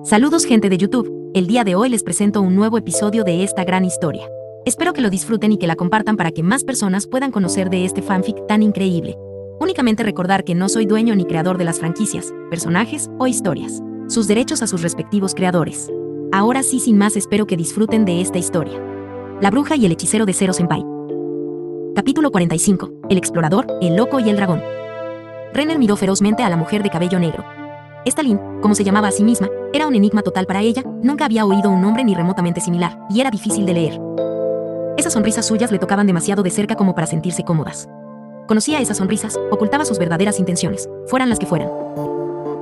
Saludos gente de YouTube, el día de hoy les presento un nuevo episodio de esta gran historia. Espero que lo disfruten y que la compartan para que más personas puedan conocer de este fanfic tan increíble. Únicamente recordar que no soy dueño ni creador de las franquicias, personajes o historias. Sus derechos a sus respectivos creadores. Ahora sí, sin más, espero que disfruten de esta historia. La bruja y el hechicero de Zero Senpai. Capítulo 45. El explorador, el loco y el dragón. Renner miró ferozmente a la mujer de cabello negro. Esta Lin, como se llamaba a sí misma, era un enigma total para ella, nunca había oído un nombre ni remotamente similar, y era difícil de leer. Esas sonrisas suyas le tocaban demasiado de cerca como para sentirse cómodas. Conocía esas sonrisas, ocultaba sus verdaderas intenciones, fueran las que fueran.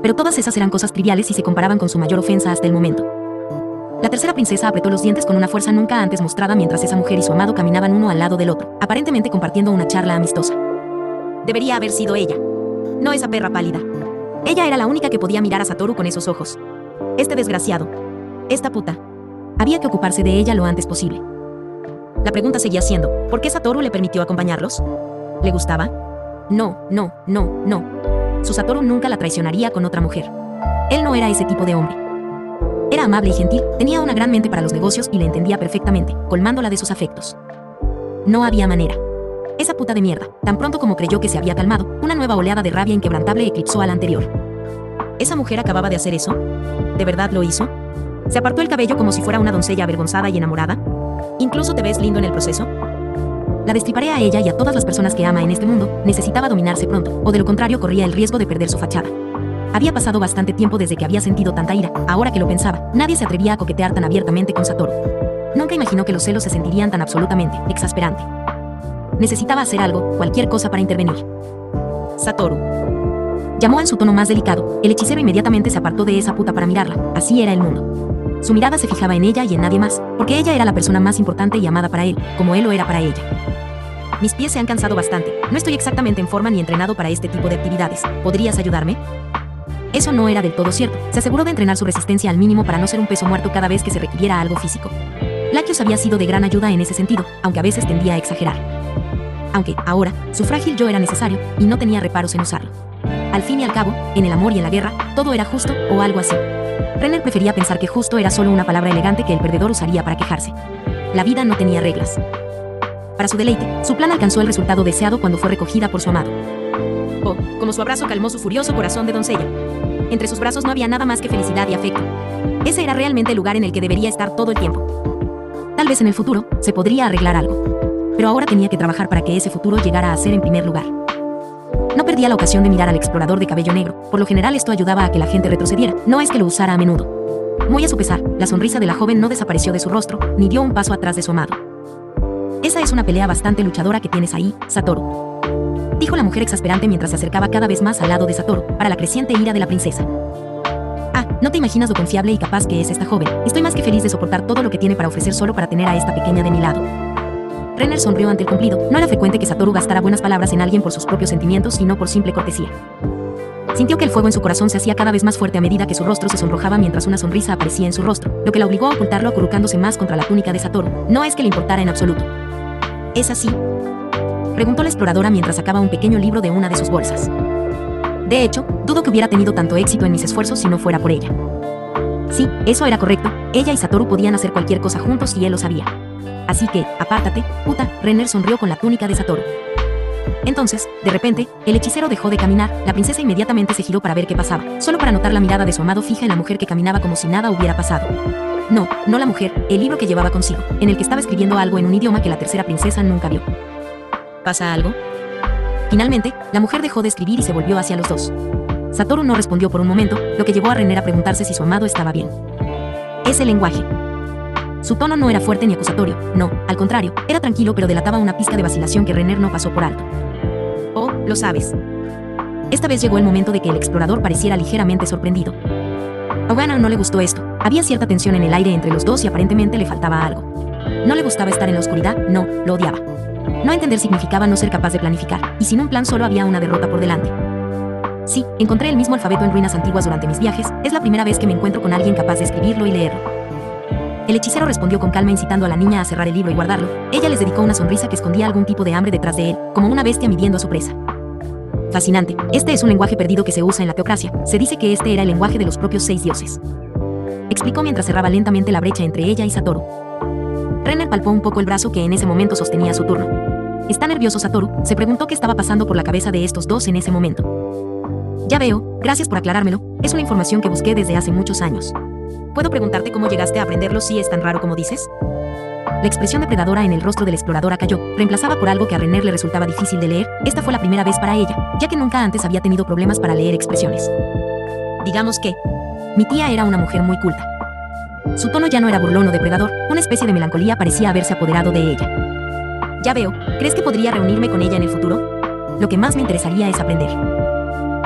Pero todas esas eran cosas triviales y se comparaban con su mayor ofensa hasta el momento. La tercera princesa apretó los dientes con una fuerza nunca antes mostrada mientras esa mujer y su amado caminaban uno al lado del otro, aparentemente compartiendo una charla amistosa. Debería haber sido ella. No esa perra pálida. Ella era la única que podía mirar a Satoru con esos ojos. Este desgraciado. Esta puta. Había que ocuparse de ella lo antes posible. La pregunta seguía siendo, ¿por qué Satoru le permitió acompañarlos? ¿Le gustaba? No. Su Satoru nunca la traicionaría con otra mujer. Él no era ese tipo de hombre. Era amable y gentil, tenía una gran mente para los negocios y le entendía perfectamente, colmándola de sus afectos. No había manera. Esa puta de mierda, tan pronto como creyó que se había calmado, una nueva oleada de rabia inquebrantable eclipsó a la anterior. ¿Esa mujer acababa de hacer eso? ¿De verdad lo hizo? ¿Se apartó el cabello como si fuera una doncella avergonzada y enamorada? ¿Incluso te ves lindo en el proceso? La destriparé a ella y a todas las personas que ama en este mundo. Necesitaba dominarse pronto, o de lo contrario corría el riesgo de perder su fachada. Había pasado bastante tiempo desde que había sentido tanta ira. Ahora que lo pensaba, nadie se atrevía a coquetear tan abiertamente con Satoru. Nunca imaginó que los celos se sentirían tan absolutamente exasperante. Necesitaba hacer algo, cualquier cosa para intervenir. Satoru. Llamó en su tono más delicado. El hechicero inmediatamente se apartó de esa puta para mirarla. Así era el mundo. Su mirada se fijaba en ella y en nadie más, porque ella era la persona más importante y amada para él, como él lo era para ella. Mis pies se han cansado bastante. No estoy exactamente en forma ni entrenado para este tipo de actividades. ¿Podrías ayudarme? Eso no era del todo cierto. Se aseguró de entrenar su resistencia al mínimo para no ser un peso muerto cada vez que se requiriera algo físico. Lackius había sido de gran ayuda en ese sentido, aunque a veces tendía a exagerar. Aunque, ahora, su frágil yo era necesario, y no tenía reparos en usarlo. Al fin y al cabo, en el amor y en la guerra, todo era justo, o algo así. Renner prefería pensar que justo era solo una palabra elegante que el perdedor usaría para quejarse. La vida no tenía reglas. Para su deleite, su plan alcanzó el resultado deseado cuando fue recogida por su amado. Oh, como su abrazo calmó su furioso corazón de doncella. Entre sus brazos no había nada más que felicidad y afecto. Ese era realmente el lugar en el que debería estar todo el tiempo. Tal vez en el futuro, se podría arreglar algo. Pero ahora tenía que trabajar para que ese futuro llegara a ser en primer lugar. No perdía la ocasión de mirar al explorador de cabello negro. Por lo general esto ayudaba a que la gente retrocediera, no es que lo usara a menudo. Muy a su pesar, la sonrisa de la joven no desapareció de su rostro, ni dio un paso atrás de su amado. Esa es una pelea bastante luchadora que tienes ahí, Satoru, dijo la mujer exasperante mientras se acercaba cada vez más al lado de Satoru, para la creciente ira de la princesa. Ah, no te imaginas lo confiable y capaz que es esta joven. Estoy más que feliz de soportar todo lo que tiene para ofrecer solo para tener a esta pequeña de mi lado. Renner sonrió ante el cumplido. No era frecuente que Satoru gastara buenas palabras en alguien por sus propios sentimientos y no por simple cortesía. Sintió que el fuego en su corazón se hacía cada vez más fuerte a medida que su rostro se sonrojaba mientras una sonrisa aparecía en su rostro, lo que la obligó a ocultarlo acurrucándose más contra la túnica de Satoru. No es que le importara en absoluto. ¿Es así?, preguntó la exploradora mientras sacaba un pequeño libro de una de sus bolsas. De hecho, dudo que hubiera tenido tanto éxito en mis esfuerzos si no fuera por ella. Sí, eso era correcto. Ella y Satoru podían hacer cualquier cosa juntos y él lo sabía. Así que, apártate, puta. Renner sonrió con la túnica de Satoru. Entonces, de repente, el hechicero dejó de caminar. La princesa inmediatamente se giró para ver qué pasaba, solo para notar la mirada de su amado fija en la mujer que caminaba como si nada hubiera pasado. No la mujer, el libro que llevaba consigo, en el que estaba escribiendo algo en un idioma que la tercera princesa nunca vio. ¿Pasa algo? Finalmente, la mujer dejó de escribir y se volvió hacia los dos. Satoru no respondió por un momento, lo que llevó a Renner a preguntarse si su amado estaba bien. Es el lenguaje. Su tono no era fuerte ni acusatorio, no, al contrario, era tranquilo pero delataba una pizca de vacilación que Renner no pasó por alto. Oh, lo sabes. Esta vez llegó el momento de que el explorador pareciera ligeramente sorprendido. A Wanner no le gustó esto, había cierta tensión en el aire entre los dos y aparentemente le faltaba algo. No le gustaba estar en la oscuridad, no, lo odiaba. No entender significaba no ser capaz de planificar, y sin un plan solo había una derrota por delante. Sí, encontré el mismo alfabeto en ruinas antiguas durante mis viajes, es la primera vez que me encuentro con alguien capaz de escribirlo y leerlo. El hechicero respondió con calma incitando a la niña a cerrar el libro y guardarlo. Ella les dedicó una sonrisa que escondía algún tipo de hambre detrás de él, como una bestia midiendo a su presa. Fascinante, este es un lenguaje perdido que se usa en la teocracia. Se dice que este era el lenguaje de los propios 6 dioses. explicó mientras cerraba lentamente la brecha entre ella y Satoru. Renner palpó un poco el brazo que en ese momento sostenía su turno. ¿Está nervioso Satoru?, se preguntó qué estaba pasando por la cabeza de estos dos en ese momento. Ya veo, gracias por aclarármelo, es una información que busqué desde hace muchos años. ¿Puedo preguntarte cómo llegaste a aprenderlo si es tan raro como dices? La expresión depredadora en el rostro del explorador cayó, reemplazada por algo que a Renner le resultaba difícil de leer. Esta fue la primera vez para ella, ya que nunca antes había tenido problemas para leer expresiones. Digamos que mi tía era una mujer muy culta. Su tono ya no era burlón o depredador, una especie de melancolía parecía haberse apoderado de ella. Ya veo, ¿crees que podría reunirme con ella en el futuro? Lo que más me interesaría es aprender.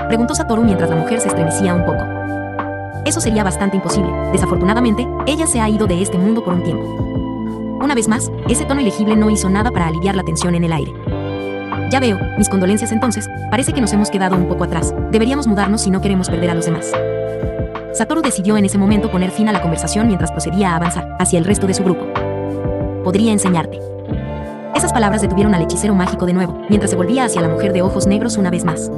Preguntó Satoru mientras la mujer se estremecía un poco. Eso sería bastante imposible. Desafortunadamente, ella se ha ido de este mundo por un tiempo. Una vez más, ese tono ilegible no hizo nada para aliviar la tensión en el aire. Ya veo, mis condolencias entonces, parece que nos hemos quedado un poco atrás. Deberíamos mudarnos si no queremos perder a los demás. Satoru decidió en ese momento poner fin a la conversación mientras procedía a avanzar hacia el resto de su grupo. Podría enseñarte. Esas palabras detuvieron al hechicero mágico de nuevo, mientras se volvía hacia la mujer de ojos negros una vez más.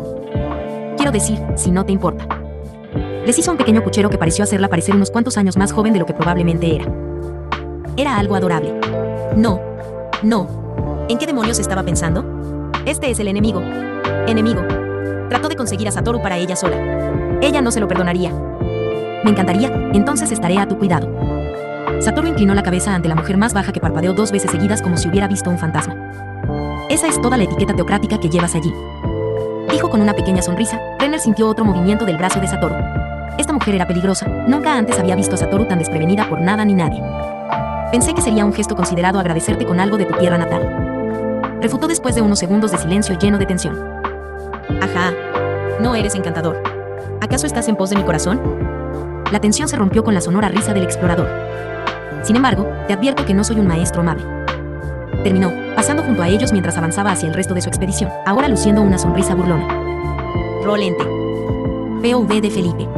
Quiero decir, si no te importa. Les hizo un pequeño puchero que pareció hacerla parecer unos cuantos años más joven de lo que probablemente era. Era algo adorable. No. ¿En qué demonios estaba pensando? Este es el enemigo. Trató de conseguir a Satoru para ella sola. Ella no se lo perdonaría. Me encantaría, entonces estaré a tu cuidado. Satoru inclinó la cabeza ante la mujer más baja que parpadeó 2 veces seguidas como si hubiera visto un fantasma. Esa es toda la etiqueta teocrática que llevas allí. Dijo con una pequeña sonrisa. Renner sintió otro movimiento del brazo de Satoru. Esta mujer era peligrosa. Nunca antes había visto a Satoru tan desprevenida por nada ni nadie. Pensé que sería un gesto considerado agradecerte con algo de tu tierra natal. Refutó después de unos segundos de silencio lleno de tensión. Ajá. No eres encantador. ¿Acaso estás en pos de mi corazón? La tensión se rompió con la sonora risa del explorador. Sin embargo, te advierto que no soy un maestro amable. Terminó, pasando junto a ellos mientras avanzaba hacia el resto de su expedición, ahora luciendo una sonrisa burlona. Rolente. POV de Felipe.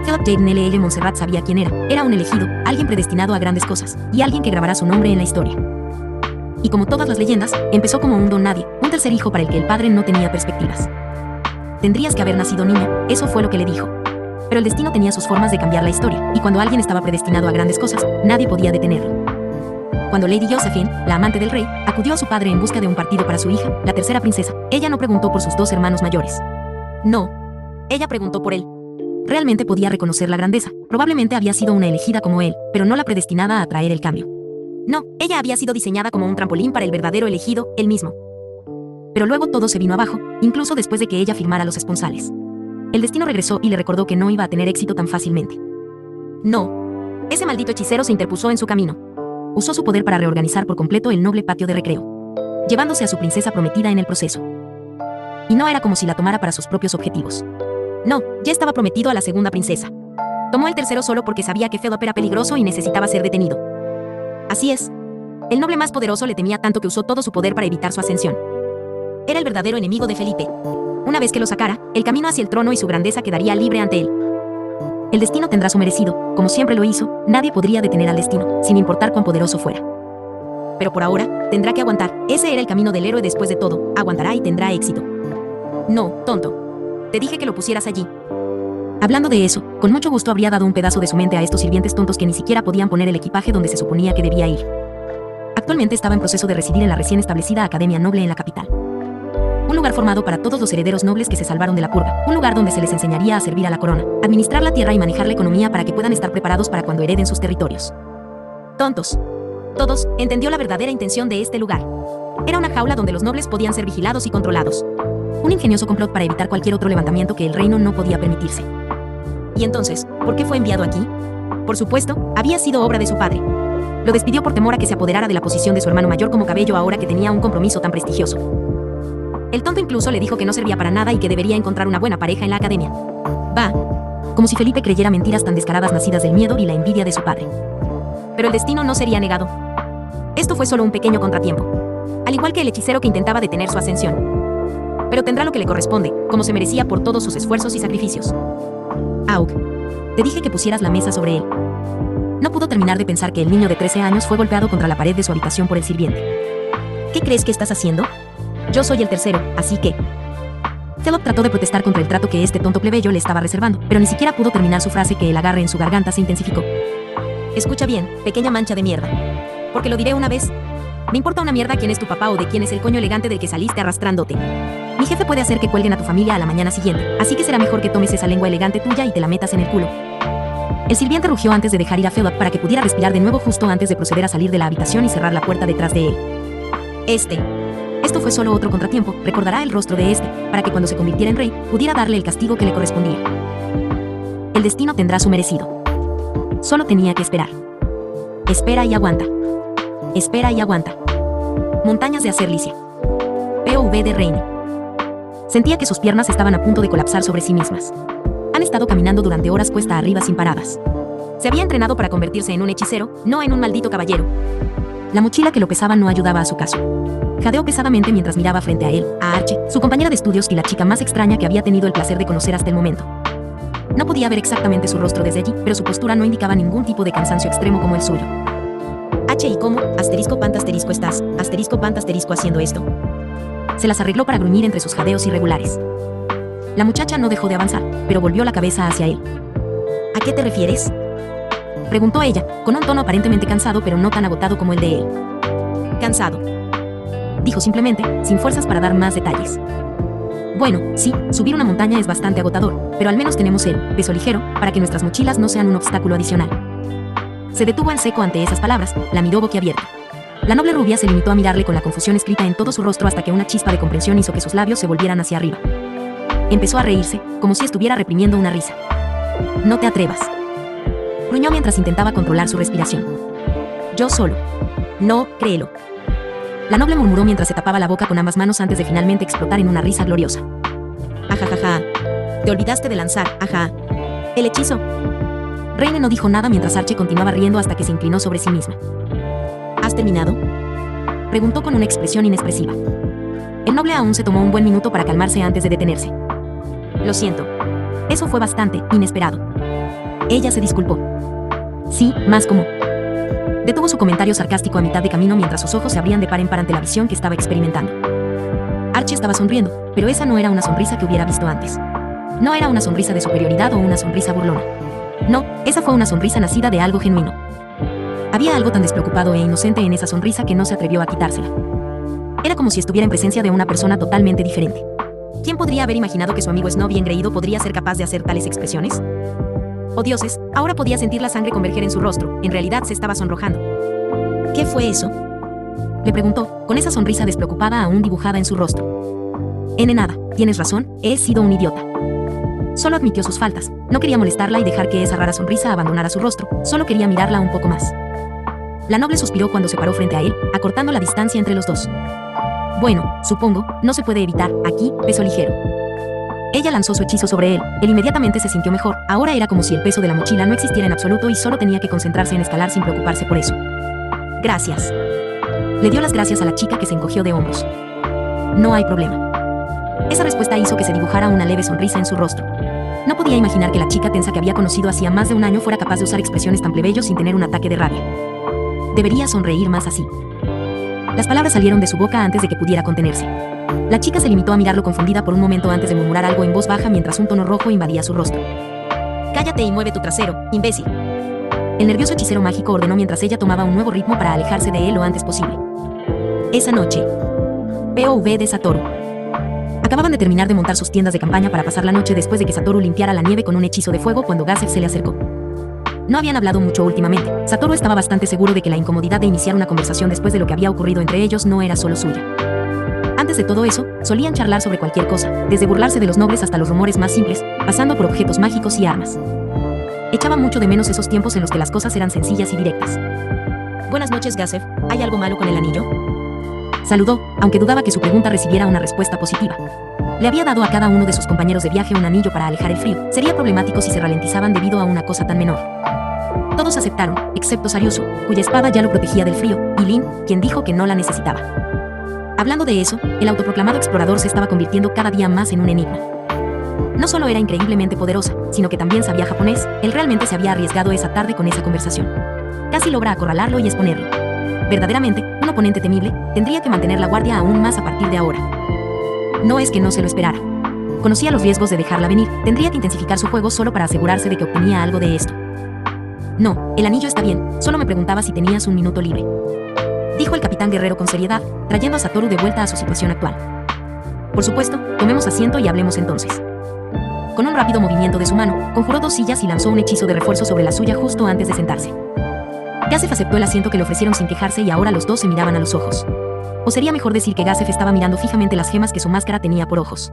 Philip Jaden LL Montserrat sabía quién era. Era un elegido, alguien predestinado a grandes cosas, y alguien que grabará su nombre en la historia. Y como todas las leyendas, empezó como un don nadie, un tercer hijo para el que el padre no tenía perspectivas. Tendrías que haber nacido niña, eso fue lo que le dijo. Pero el destino tenía sus formas de cambiar la historia, y cuando alguien estaba predestinado a grandes cosas, nadie podía detenerlo. Cuando Lady Josephine, la amante del rey, acudió a su padre en busca de un partido para su hija, la tercera princesa, ella no preguntó por sus 2 hermanos mayores. No. Ella preguntó por él. Realmente podía reconocer la grandeza. Probablemente había sido una elegida como él, pero no la predestinada a atraer el cambio. No, ella había sido diseñada como un trampolín para el verdadero elegido, él mismo. Pero luego todo se vino abajo, incluso después de que ella firmara los esponsales. El destino regresó y le recordó que no iba a tener éxito tan fácilmente. No. Ese maldito hechicero se interpuso en su camino. Usó su poder para reorganizar por completo el noble patio de recreo, llevándose a su princesa prometida en el proceso. Y no era como si la tomara para sus propios objetivos. No, ya estaba prometido a la segunda princesa. Tomó el tercero solo porque sabía que Philip era peligroso y necesitaba ser detenido. Así es. El noble más poderoso le temía tanto que usó todo su poder para evitar su ascensión. Era el verdadero enemigo de Felipe. Una vez que lo sacara, el camino hacia el trono y su grandeza quedaría libre ante él. El destino tendrá su merecido, como siempre lo hizo, nadie podría detener al destino, sin importar cuán poderoso fuera. Pero por ahora, tendrá que aguantar, ese era el camino del héroe después de todo, aguantará y tendrá éxito. No, tonto. Te dije que lo pusieras allí. Hablando de eso, con mucho gusto habría dado un pedazo de su mente a estos sirvientes tontos que ni siquiera podían poner el equipaje donde se suponía que debía ir. Actualmente estaba en proceso de residir en la recién establecida Academia Noble en la capital. Un lugar formado para todos los herederos nobles que se salvaron de la purga, un lugar donde se les enseñaría a servir a la corona, administrar la tierra y manejar la economía para que puedan estar preparados para cuando hereden sus territorios. Tontos. Todos, entendió la verdadera intención de este lugar. Era una jaula donde los nobles podían ser vigilados y controlados. Un ingenioso complot para evitar cualquier otro levantamiento que el reino no podía permitirse. Y entonces, ¿por qué fue enviado aquí? Por supuesto, había sido obra de su padre. Lo despidió por temor a que se apoderara de la posición de su hermano mayor como cabello ahora que tenía un compromiso tan prestigioso. El tonto incluso le dijo que no servía para nada y que debería encontrar una buena pareja en la academia. Va. Como si Felipe creyera mentiras tan descaradas nacidas del miedo y la envidia de su padre. Pero el destino no sería negado. Esto fue solo un pequeño contratiempo. Al igual que el hechicero que intentaba detener su ascensión. Pero tendrá lo que le corresponde, como se merecía por todos sus esfuerzos y sacrificios. Aug. Te dije que pusieras la mesa sobre él. No pudo terminar de pensar que el niño de 13 años fue golpeado contra la pared de su habitación por el sirviente. ¿Qué crees que estás haciendo? Yo soy el tercero, así que... Philip trató de protestar contra el trato que este tonto plebeyo le estaba reservando, pero ni siquiera pudo terminar su frase que el agarre en su garganta se intensificó. Escucha bien, pequeña mancha de mierda. Porque lo diré una vez. Me importa una mierda quién es tu papá o de quién es el coño elegante del que saliste arrastrándote. Mi jefe puede hacer que cuelguen a tu familia a la mañana siguiente, así que será mejor que tomes esa lengua elegante tuya y te la metas en el culo. El sirviente rugió antes de dejar ir a Philip para que pudiera respirar de nuevo justo antes de proceder a salir de la habitación y cerrar la puerta detrás de él. Esto fue solo otro contratiempo, recordará el rostro de para que cuando se convirtiera en rey, pudiera darle el castigo que le correspondía. El destino tendrá su merecido. Solo tenía que esperar. Espera y aguanta. Espera y aguanta. Montañas de Acer Licia. POV de Raine. Sentía que sus piernas estaban a punto de colapsar sobre sí mismas. Han estado caminando durante horas cuesta arriba sin paradas. Se había entrenado para convertirse en un hechicero, no en un maldito caballero. La mochila que lo pesaba no ayudaba a su caso. Jadeó pesadamente mientras miraba frente a él, a Archie, su compañera de estudios y la chica más extraña que había tenido el placer de conocer hasta el momento. No podía ver exactamente su rostro desde allí, pero su postura no indicaba ningún tipo de cansancio extremo como el suyo. ¿Y cómo? Pant estás, Pant haciendo esto. Se las arregló para gruñir entre sus jadeos irregulares. La muchacha no dejó de avanzar, pero volvió la cabeza hacia él. ¿A qué te refieres?, preguntó ella, con un tono aparentemente cansado pero no tan agotado como el de él. Cansado, dijo simplemente, sin fuerzas para dar más detalles. Bueno, sí, subir una montaña es bastante agotador, pero al menos tenemos el peso ligero para que nuestras mochilas no sean un obstáculo adicional. Se detuvo en seco ante esas palabras, la miró boquiabierta. La noble rubia se limitó a mirarle con la confusión escrita en todo su rostro hasta que una chispa de comprensión hizo que sus labios se volvieran hacia arriba. Empezó a reírse, como si estuviera reprimiendo una risa. No te atrevas, gruñó mientras intentaba controlar su respiración. Yo solo. No, créelo. La noble murmuró mientras se tapaba la boca con ambas manos antes de finalmente explotar en una risa gloriosa. Ajajaja. Te olvidaste de lanzar, ajá. El hechizo. Raine no dijo nada mientras Archie continuaba riendo hasta que se inclinó sobre sí misma. ¿Has terminado?, preguntó con una expresión inexpresiva. El noble aún se tomó un buen minuto para calmarse antes de detenerse. Lo siento. Eso fue bastante inesperado. Ella se disculpó. Sí, más como. Detuvo su comentario sarcástico a mitad de camino mientras sus ojos se abrían de par en par ante la visión que estaba experimentando. Archie estaba sonriendo, pero esa no era una sonrisa que hubiera visto antes. No era una sonrisa de superioridad o una sonrisa burlona. No, esa fue una sonrisa nacida de algo genuino. Había algo tan despreocupado e inocente en esa sonrisa que no se atrevió a quitársela. Era como si estuviera en presencia de una persona totalmente diferente. ¿Quién podría haber imaginado que su amigo Snow bien engreído podría ser capaz de hacer tales expresiones? Oh dioses, ahora podía sentir la sangre converger en su rostro, en realidad se estaba sonrojando. ¿Qué fue eso?, le preguntó, con esa sonrisa despreocupada aún dibujada en su rostro. Nada, tienes razón, he sido un idiota. Solo admitió sus faltas, no quería molestarla y dejar que esa rara sonrisa abandonara su rostro, solo quería mirarla un poco más. La noble suspiró cuando se paró frente a él, acortando la distancia entre los dos. Bueno, supongo, no se puede evitar, aquí, peso ligero. Ella lanzó su hechizo sobre él, él inmediatamente se sintió mejor, ahora era como si el peso de la mochila no existiera en absoluto y solo tenía que concentrarse en escalar sin preocuparse por eso. Gracias. Le dio las gracias a la chica que se encogió de hombros. No hay problema. Esa respuesta hizo que se dibujara una leve sonrisa en su rostro. No podía imaginar que la chica tensa que había conocido hacía más de un año fuera capaz de usar expresiones tan plebeyos sin tener un ataque de rabia. Debería sonreír más así. Las palabras salieron de su boca antes de que pudiera contenerse. La chica se limitó a mirarlo confundida por un momento antes de murmurar algo en voz baja mientras un tono rojo invadía su rostro. Cállate y mueve tu trasero, imbécil. El nervioso hechicero mágico ordenó mientras ella tomaba un nuevo ritmo para alejarse de él lo antes posible. Esa noche. POV de Satoru. Acababan de terminar de montar sus tiendas de campaña para pasar la noche después de que Satoru limpiara la nieve con un hechizo de fuego cuando Gazef se le acercó. No habían hablado mucho últimamente. Satoru estaba bastante seguro de que la incomodidad de iniciar una conversación después de lo que había ocurrido entre ellos no era solo suya. Antes de todo eso, solían charlar sobre cualquier cosa, desde burlarse de los nobles hasta los rumores más simples, pasando por objetos mágicos y armas. Echaba mucho de menos esos tiempos en los que las cosas eran sencillas y directas. Buenas noches, Gazef. ¿Hay algo malo con el anillo?, saludó, aunque dudaba que su pregunta recibiera una respuesta positiva. Le había dado a cada uno de sus compañeros de viaje un anillo para alejar el frío. Sería problemático si se ralentizaban debido a una cosa tan menor. Todos aceptaron, excepto Sariusu, cuya espada ya lo protegía del frío, y Lin, quien dijo que no la necesitaba. Hablando de eso, el autoproclamado explorador se estaba convirtiendo cada día más en un enigma. No solo era increíblemente poderosa, sino que también sabía japonés. Él realmente se había arriesgado esa tarde con esa conversación. Casi logra acorralarlo y exponerlo. Verdaderamente, un oponente temible, tendría que mantener la guardia aún más a partir de ahora. No es que no se lo esperara. conocía los riesgos de dejarla venir, tendría que intensificar su juego solo para asegurarse de que obtenía algo de esto. No, el anillo está bien, solo me preguntaba si tenías un minuto libre, dijo el capitán guerrero con seriedad, trayendo a Satoru de vuelta a su situación actual. Por supuesto, tomemos asiento y hablemos entonces. Con un rápido movimiento de su mano, conjuró 2 sillas y lanzó un hechizo de refuerzo sobre la suya justo antes de sentarse. Gazef aceptó el asiento que le ofrecieron sin quejarse y ahora los dos se miraban a los ojos. O sería mejor decir que Gazef estaba mirando fijamente las gemas que su máscara tenía por ojos.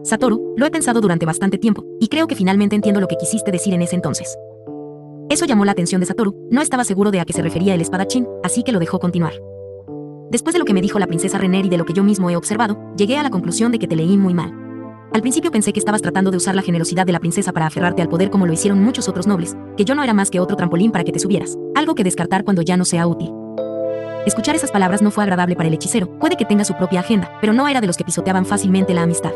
Satoru, lo he pensado durante bastante tiempo, y creo que finalmente entiendo lo que quisiste decir en ese entonces. Eso llamó la atención de Satoru, no estaba seguro de a qué se refería el espadachín, así que lo dejó continuar. Después de lo que me dijo la princesa Renner y de lo que yo mismo he observado, llegué a la conclusión de que te leí muy mal. Al principio pensé que estabas tratando de usar la generosidad de la princesa para aferrarte al poder como lo hicieron muchos otros nobles, que yo no era más que otro trampolín para que te subieras, algo que descartar cuando ya no sea útil. Escuchar esas palabras no fue agradable para el hechicero, puede que tenga su propia agenda, pero no era de los que pisoteaban fácilmente la amistad.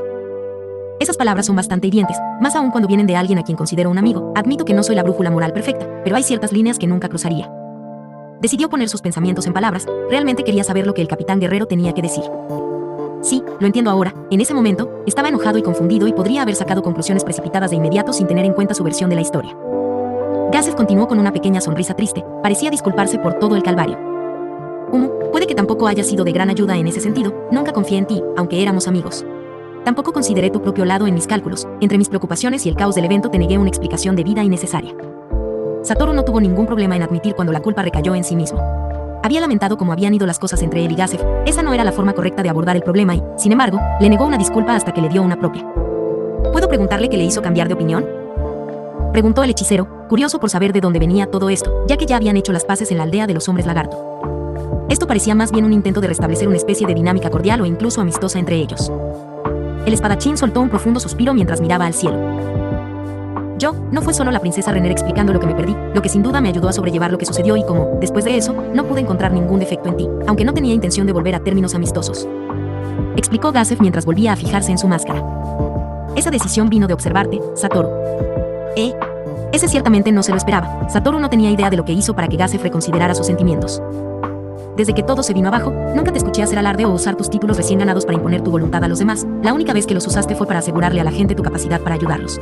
Esas palabras son bastante hirientes, más aún cuando vienen de alguien a quien considero un amigo. Admito que no soy la brújula moral perfecta, pero hay ciertas líneas que nunca cruzaría. Decidió poner sus pensamientos en palabras, realmente quería saber lo que el capitán guerrero tenía que decir. Sí, lo entiendo ahora, en ese momento, estaba enojado y confundido y podría haber sacado conclusiones precipitadas de inmediato sin tener en cuenta su versión de la historia. Gazef continuó con una pequeña sonrisa triste, parecía disculparse por todo el calvario. Puede que tampoco haya sido de gran ayuda en ese sentido, nunca confié en ti, aunque éramos amigos. Tampoco consideré tu propio lado en mis cálculos, entre mis preocupaciones y el caos del evento te negué una explicación debida y necesaria. Satoru no tuvo ningún problema en admitir cuando la culpa recayó en sí mismo. Había lamentado cómo habían ido las cosas entre él y Gazef, esa no era la forma correcta de abordar el problema y, sin embargo, le negó una disculpa hasta que le dio una propia. ¿Puedo preguntarle qué le hizo cambiar de opinión?, preguntó el hechicero, curioso por saber de dónde venía todo esto, ya que ya habían hecho las paces en la aldea de los hombres lagarto. Esto parecía más bien un intento de restablecer una especie de dinámica cordial o incluso amistosa entre ellos. El espadachín soltó un profundo suspiro mientras miraba al cielo. No fue solo la princesa Renner explicando lo que me perdí, lo que sin duda me ayudó a sobrellevar lo que sucedió y como, después de eso, no pude encontrar ningún defecto en ti, aunque no tenía intención de volver a términos amistosos. Explicó Gazef mientras volvía a fijarse en su máscara. Esa decisión vino de observarte, Satoru. Ese ciertamente no se lo esperaba. Satoru no tenía idea de lo que hizo para que Gazef reconsiderara sus sentimientos. Desde que todo se vino abajo, nunca te escuché hacer alarde o usar tus títulos recién ganados para imponer tu voluntad a los demás. La única vez que los usaste fue para asegurarle a la gente tu capacidad para ayudarlos.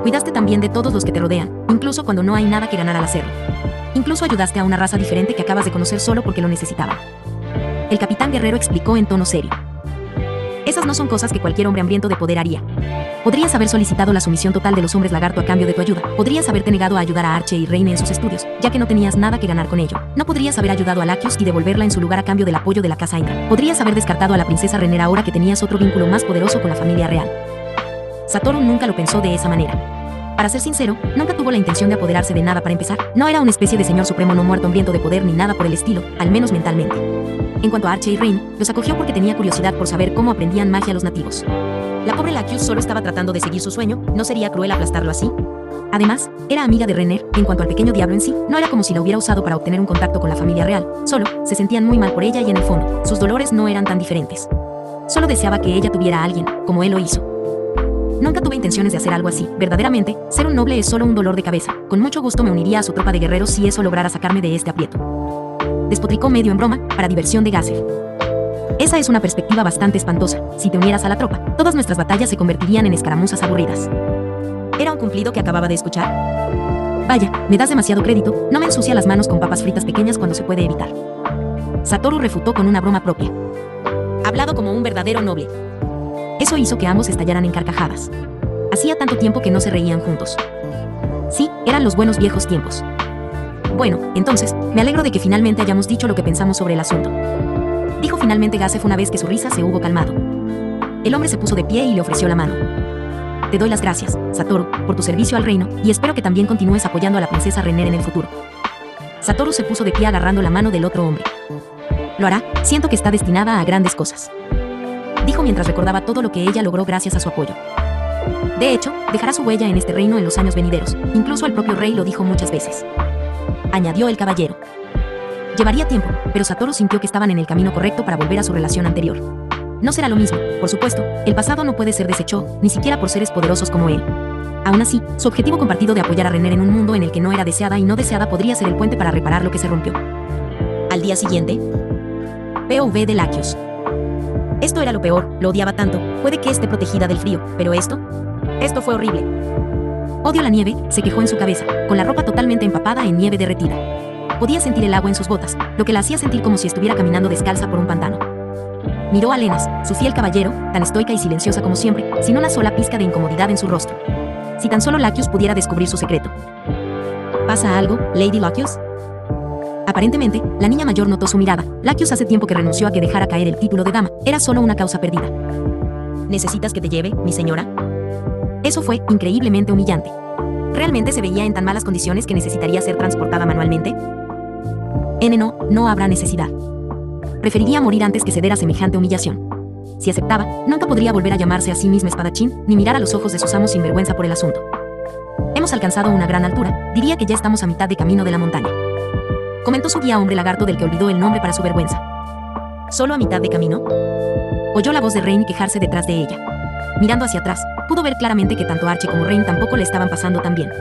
Cuidaste también de todos los que te rodean, incluso cuando no hay nada que ganar al hacerlo. Incluso ayudaste a una raza diferente que acabas de conocer solo porque lo necesitaba. El capitán guerrero explicó en tono serio. Esas no son cosas que cualquier hombre hambriento de poder haría. Podrías haber solicitado la sumisión total de los hombres lagarto a cambio de tu ayuda. Podrías haberte negado a ayudar a Archie y Reine en sus estudios, ya que no tenías nada que ganar con ello. No podrías haber ayudado a Lacus y devolverla en su lugar a cambio del apoyo de la casa Indra. Podrías haber descartado a la princesa Renner ahora que tenías otro vínculo más poderoso con la familia real. Satoru nunca lo pensó de esa manera. Para ser sincero, nunca tuvo la intención de apoderarse de nada para empezar. No era una especie de señor supremo no muerto hambriento de poder ni nada por el estilo, al menos mentalmente. En cuanto a Archie y Reine, los acogió porque tenía curiosidad por saber cómo aprendían magia los nativos. La pobre Lacus solo estaba tratando de seguir su sueño, ¿no sería cruel aplastarlo así? Además, era amiga de Renner. En cuanto al pequeño diablo en sí, no era como si la hubiera usado para obtener un contacto con la familia real, solo, se sentían muy mal por ella y en el fondo, sus dolores no eran tan diferentes. Solo deseaba que ella tuviera a alguien, como él lo hizo. Nunca tuve intenciones de hacer algo así, verdaderamente, ser un noble es solo un dolor de cabeza. Con mucho gusto me uniría a su tropa de guerreros si eso lograra sacarme de este aprieto. Despotricó medio en broma, para diversión de Gazef. Esa es una perspectiva bastante espantosa. Si te unieras a la tropa, todas nuestras batallas se convertirían en escaramuzas aburridas. ¿Era un cumplido que acababa de escuchar? Vaya, me das demasiado crédito, no me ensucia las manos con papas fritas pequeñas cuando se puede evitar. Satoru refutó con una broma propia. Hablado como un verdadero noble. Eso hizo que ambos estallaran en carcajadas. Hacía tanto tiempo que no se reían juntos. Sí, eran los buenos viejos tiempos. Bueno, entonces, me alegro de que finalmente hayamos dicho lo que pensamos sobre el asunto. Dijo finalmente Gazef una vez que su risa se hubo calmado. El hombre se puso de pie y le ofreció la mano. Te doy las gracias, Satoru, por tu servicio al reino, y espero que también continúes apoyando a la princesa Renner en el futuro. Satoru se puso de pie agarrando la mano del otro hombre. Lo hará, siento que está destinada a grandes cosas. Dijo mientras recordaba todo lo que ella logró gracias a su apoyo. De hecho, dejará su huella en este reino en los años venideros, incluso el propio rey lo dijo muchas veces. Añadió el caballero. Llevaría tiempo, pero Satoru sintió que estaban en el camino correcto para volver a su relación anterior. No será lo mismo, por supuesto, el pasado no puede ser deshecho, ni siquiera por seres poderosos como él. Aún así, su objetivo compartido de apoyar a Renner en un mundo en el que no era deseada y no deseada podría ser el puente para reparar lo que se rompió. Al día siguiente, POV de Lacus. Esto era lo peor, lo odiaba tanto, puede que esté protegida del frío, pero esto fue horrible. Odio la nieve, se quejó en su cabeza, con la ropa totalmente empapada en nieve derretida. Podía sentir el agua en sus botas, lo que la hacía sentir como si estuviera caminando descalza por un pantano. Miró a Lenas, su fiel caballero, tan estoica y silenciosa como siempre, sin una sola pizca de incomodidad en su rostro. Si tan solo Laccius pudiera descubrir su secreto. ¿Pasa algo, Lady Laccius? Aparentemente, la niña mayor notó su mirada. Laccius hace tiempo que renunció a que dejara caer el título de dama, era solo una causa perdida. ¿Necesitas que te lleve, mi señora? Eso fue increíblemente humillante. ¿Realmente se veía en tan malas condiciones que necesitaría ser transportada manualmente? No habrá necesidad. Preferiría morir antes que ceder a semejante humillación. Si aceptaba, nunca podría volver a llamarse a sí misma espadachín, ni mirar a los ojos de sus amos sin vergüenza por el asunto. Hemos alcanzado una gran altura, diría que ya estamos a mitad de camino de la montaña. Comentó su guía hombre lagarto del que olvidó el nombre para su vergüenza. ¿Solo a mitad de camino? Oyó la voz de Rain quejarse detrás de ella. Mirando hacia atrás, pudo ver claramente que tanto Archie como Rain tampoco le estaban pasando tan bien.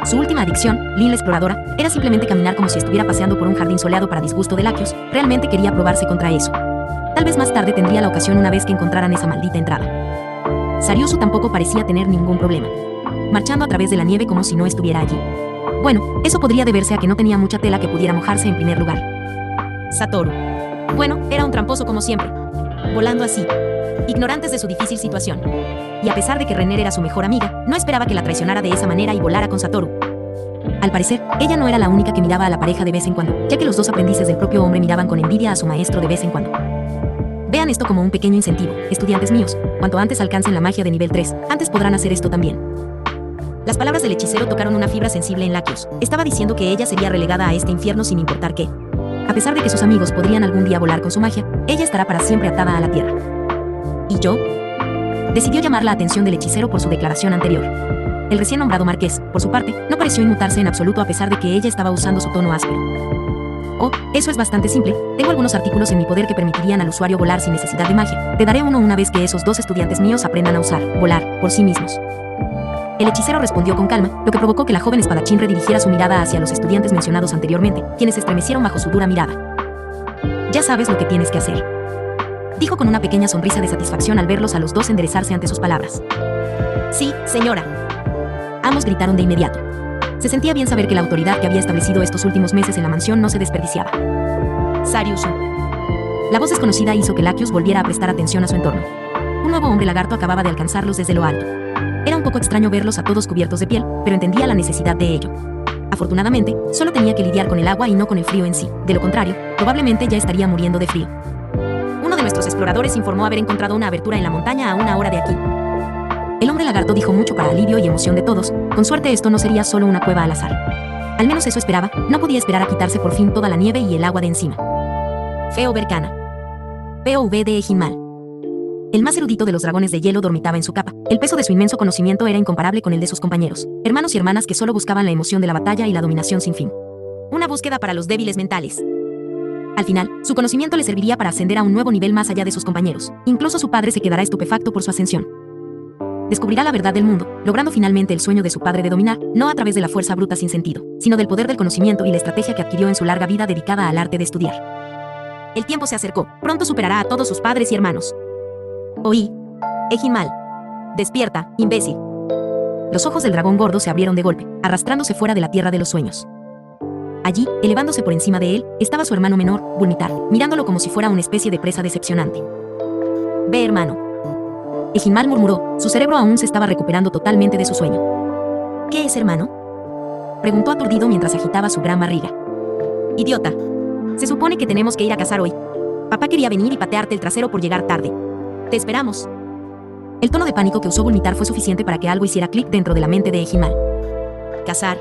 Su última adicción, Lynn la exploradora, era simplemente caminar como si estuviera paseando por un jardín soleado para disgusto de Laccius. Realmente quería probarse contra eso. Tal vez más tarde tendría la ocasión una vez que encontraran esa maldita entrada. Sariusu tampoco parecía tener ningún problema, marchando a través de la nieve como si no estuviera allí. Bueno, eso podría deberse a que no tenía mucha tela que pudiera mojarse en primer lugar. Satoru. Bueno, era un tramposo como siempre. Volando así, ignorantes de su difícil situación. Y a pesar de que Renner era su mejor amiga, no esperaba que la traicionara de esa manera y volara con Satoru. Al parecer, ella no era la única que miraba a la pareja de vez en cuando, ya que los dos aprendices del propio hombre miraban con envidia a su maestro de vez en cuando. Vean esto como un pequeño incentivo, estudiantes míos. Cuanto antes alcancen la magia de nivel 3, antes podrán hacer esto también. Las palabras del hechicero tocaron una fibra sensible en Laccius. Estaba diciendo que ella sería relegada a este infierno sin importar qué. A pesar de que sus amigos podrían algún día volar con su magia, ella estará para siempre atada a la tierra. ¿Y yo? Decidió llamar la atención del hechicero por su declaración anterior. El recién nombrado marqués, por su parte, no pareció inmutarse en absoluto a pesar de que ella estaba usando su tono áspero. Oh, eso es bastante simple. Tengo algunos artículos en mi poder que permitirían al usuario volar sin necesidad de magia. Te daré uno una vez que esos dos estudiantes míos aprendan a volar, por sí mismos. El hechicero respondió con calma, lo que provocó que la joven espadachín redirigiera su mirada hacia los estudiantes mencionados anteriormente, quienes se estremecieron bajo su dura mirada. Ya sabes lo que tienes que hacer, dijo con una pequeña sonrisa de satisfacción al verlos a los dos enderezarse ante sus palabras. Sí, señora. Ambos gritaron de inmediato. Se sentía bien saber que la autoridad que había establecido estos últimos meses en la mansión no se desperdiciaba. Sariusu. La voz desconocida hizo que Laccius volviera a prestar atención a su entorno. Un nuevo hombre lagarto acababa de alcanzarlos desde lo alto. Era un poco extraño verlos a todos cubiertos de piel, pero entendía la necesidad de ello. Afortunadamente, solo tenía que lidiar con el agua y no con el frío en sí. De lo contrario, probablemente ya estaría muriendo de frío. Uno de nuestros exploradores informó haber encontrado una abertura en la montaña a 1 hora de aquí. El hombre lagarto dijo mucho para alivio y emoción de todos. Con suerte esto no sería solo una cueva al azar. Al menos eso esperaba, no podía esperar a quitarse por fin toda la nieve y el agua de encima. Feo Bercana. POV de Ejinmal. El más erudito de los dragones de hielo dormitaba en su capa. El peso de su inmenso conocimiento era incomparable con el de sus compañeros, hermanos y hermanas que solo buscaban la emoción de la batalla y la dominación sin fin. Una búsqueda para los débiles mentales. Al final, su conocimiento le serviría para ascender a un nuevo nivel más allá de sus compañeros. Incluso su padre se quedará estupefacto por su ascensión. Descubrirá la verdad del mundo, logrando finalmente el sueño de su padre de dominar, no a través de la fuerza bruta sin sentido, sino del poder del conocimiento y la estrategia que adquirió en su larga vida dedicada al arte de estudiar. El tiempo se acercó, pronto superará a todos sus padres y hermanos. Oí. Ejinmal. Despierta, imbécil. Los ojos del dragón gordo se abrieron de golpe, arrastrándose fuera de la tierra de los sueños. Allí, elevándose por encima de él, estaba su hermano menor, Bulmitar, mirándolo como si fuera una especie de presa decepcionante. Ve, hermano. Ejinmal murmuró, su cerebro aún se estaba recuperando totalmente de su sueño. ¿Qué es, hermano? Preguntó aturdido mientras agitaba su gran barriga. Idiota. Se supone que tenemos que ir a cazar hoy. Papá quería venir y patearte el trasero por llegar tarde. Te esperamos. El tono de pánico que usó Bulmitar fue suficiente para que algo hiciera clic dentro de la mente de Ejinmal. Cazar.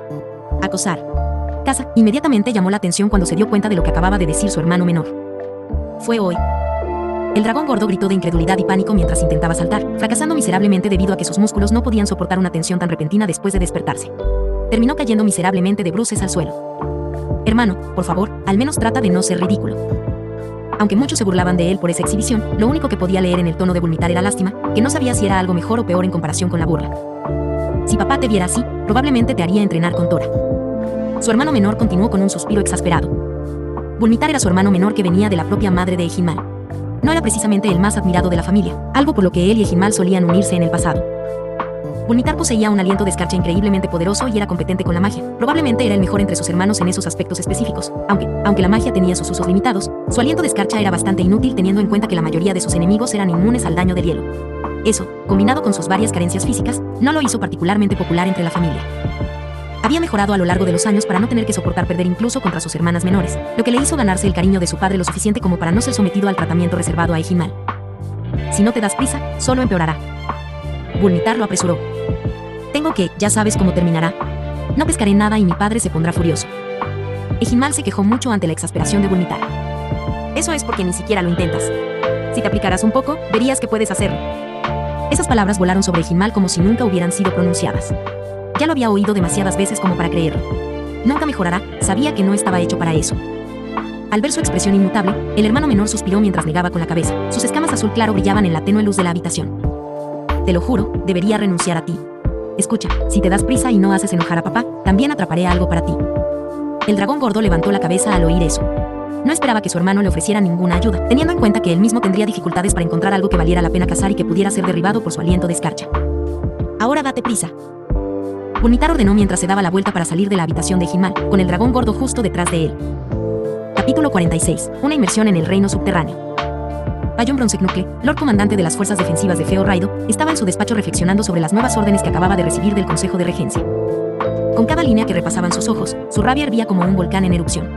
Acosar. Caza. Inmediatamente llamó la atención cuando se dio cuenta de lo que acababa de decir su hermano menor. Fue hoy. El dragón gordo gritó de incredulidad y pánico mientras intentaba saltar, fracasando miserablemente debido a que sus músculos no podían soportar una tensión tan repentina después de despertarse. Terminó cayendo miserablemente de bruces al suelo. Hermano, por favor, al menos trata de no ser ridículo. Aunque muchos se burlaban de él por esa exhibición, lo único que podía leer en el tono de Bulmitar era lástima, que no sabía si era algo mejor o peor en comparación con la burla. Si papá te viera así, probablemente te haría entrenar con Tora. Su hermano menor continuó con un suspiro exasperado. Bulmitar era su hermano menor que venía de la propia madre de Ejinmal. no era precisamente el más admirado de la familia, algo por lo que él y Ejimal solían unirse en el pasado. Bulnitar poseía un aliento de escarcha increíblemente poderoso y era competente con la magia. Probablemente era el mejor entre sus hermanos en esos aspectos específicos, aunque la magia tenía sus usos limitados, su aliento de escarcha era bastante inútil teniendo en cuenta que la mayoría de sus enemigos eran inmunes al daño del hielo. Eso, combinado con sus varias carencias físicas, no lo hizo particularmente popular entre la familia. Había mejorado a lo largo de los años para no tener que soportar perder incluso contra sus hermanas menores, lo que le hizo ganarse el cariño de su padre lo suficiente como para no ser sometido al tratamiento reservado a Ejimal. Si no te das prisa, solo empeorará. Bulnitar lo apresuró. Tengo que, ya sabes cómo terminará. No pescaré nada y mi padre se pondrá furioso. Ejimal se quejó mucho ante la exasperación de Bulnitar. Eso es porque ni siquiera lo intentas. Si te aplicaras un poco, verías que puedes hacerlo. Esas palabras volaron sobre Ejimal como si nunca hubieran sido pronunciadas. Ya lo había oído demasiadas veces como para creerlo. Nunca mejorará, sabía que no estaba hecho para eso. Al ver su expresión inmutable, el hermano menor suspiró mientras negaba con la cabeza. Sus escamas azul claro brillaban en la tenue luz de la habitación. Te lo juro, debería renunciar a ti. Escucha, si te das prisa y no haces enojar a papá, también atraparé algo para ti. El dragón gordo levantó la cabeza al oír eso. No esperaba que su hermano le ofreciera ninguna ayuda, teniendo en cuenta que él mismo tendría dificultades para encontrar algo que valiera la pena cazar y que pudiera ser derribado por su aliento de escarcha. Ahora date prisa. Bulnitar ordenó mientras se daba la vuelta para salir de la habitación de Ejimal, con el dragón gordo justo detrás de él. Capítulo 46. Una inmersión en el reino subterráneo. Bayon Bronzeknuckle, Lord Comandante de las Fuerzas Defensivas de Feo Raido, estaba en su despacho reflexionando sobre las nuevas órdenes que acababa de recibir del Consejo de Regencia. Con cada línea que repasaban sus ojos, su rabia hervía como un volcán en erupción.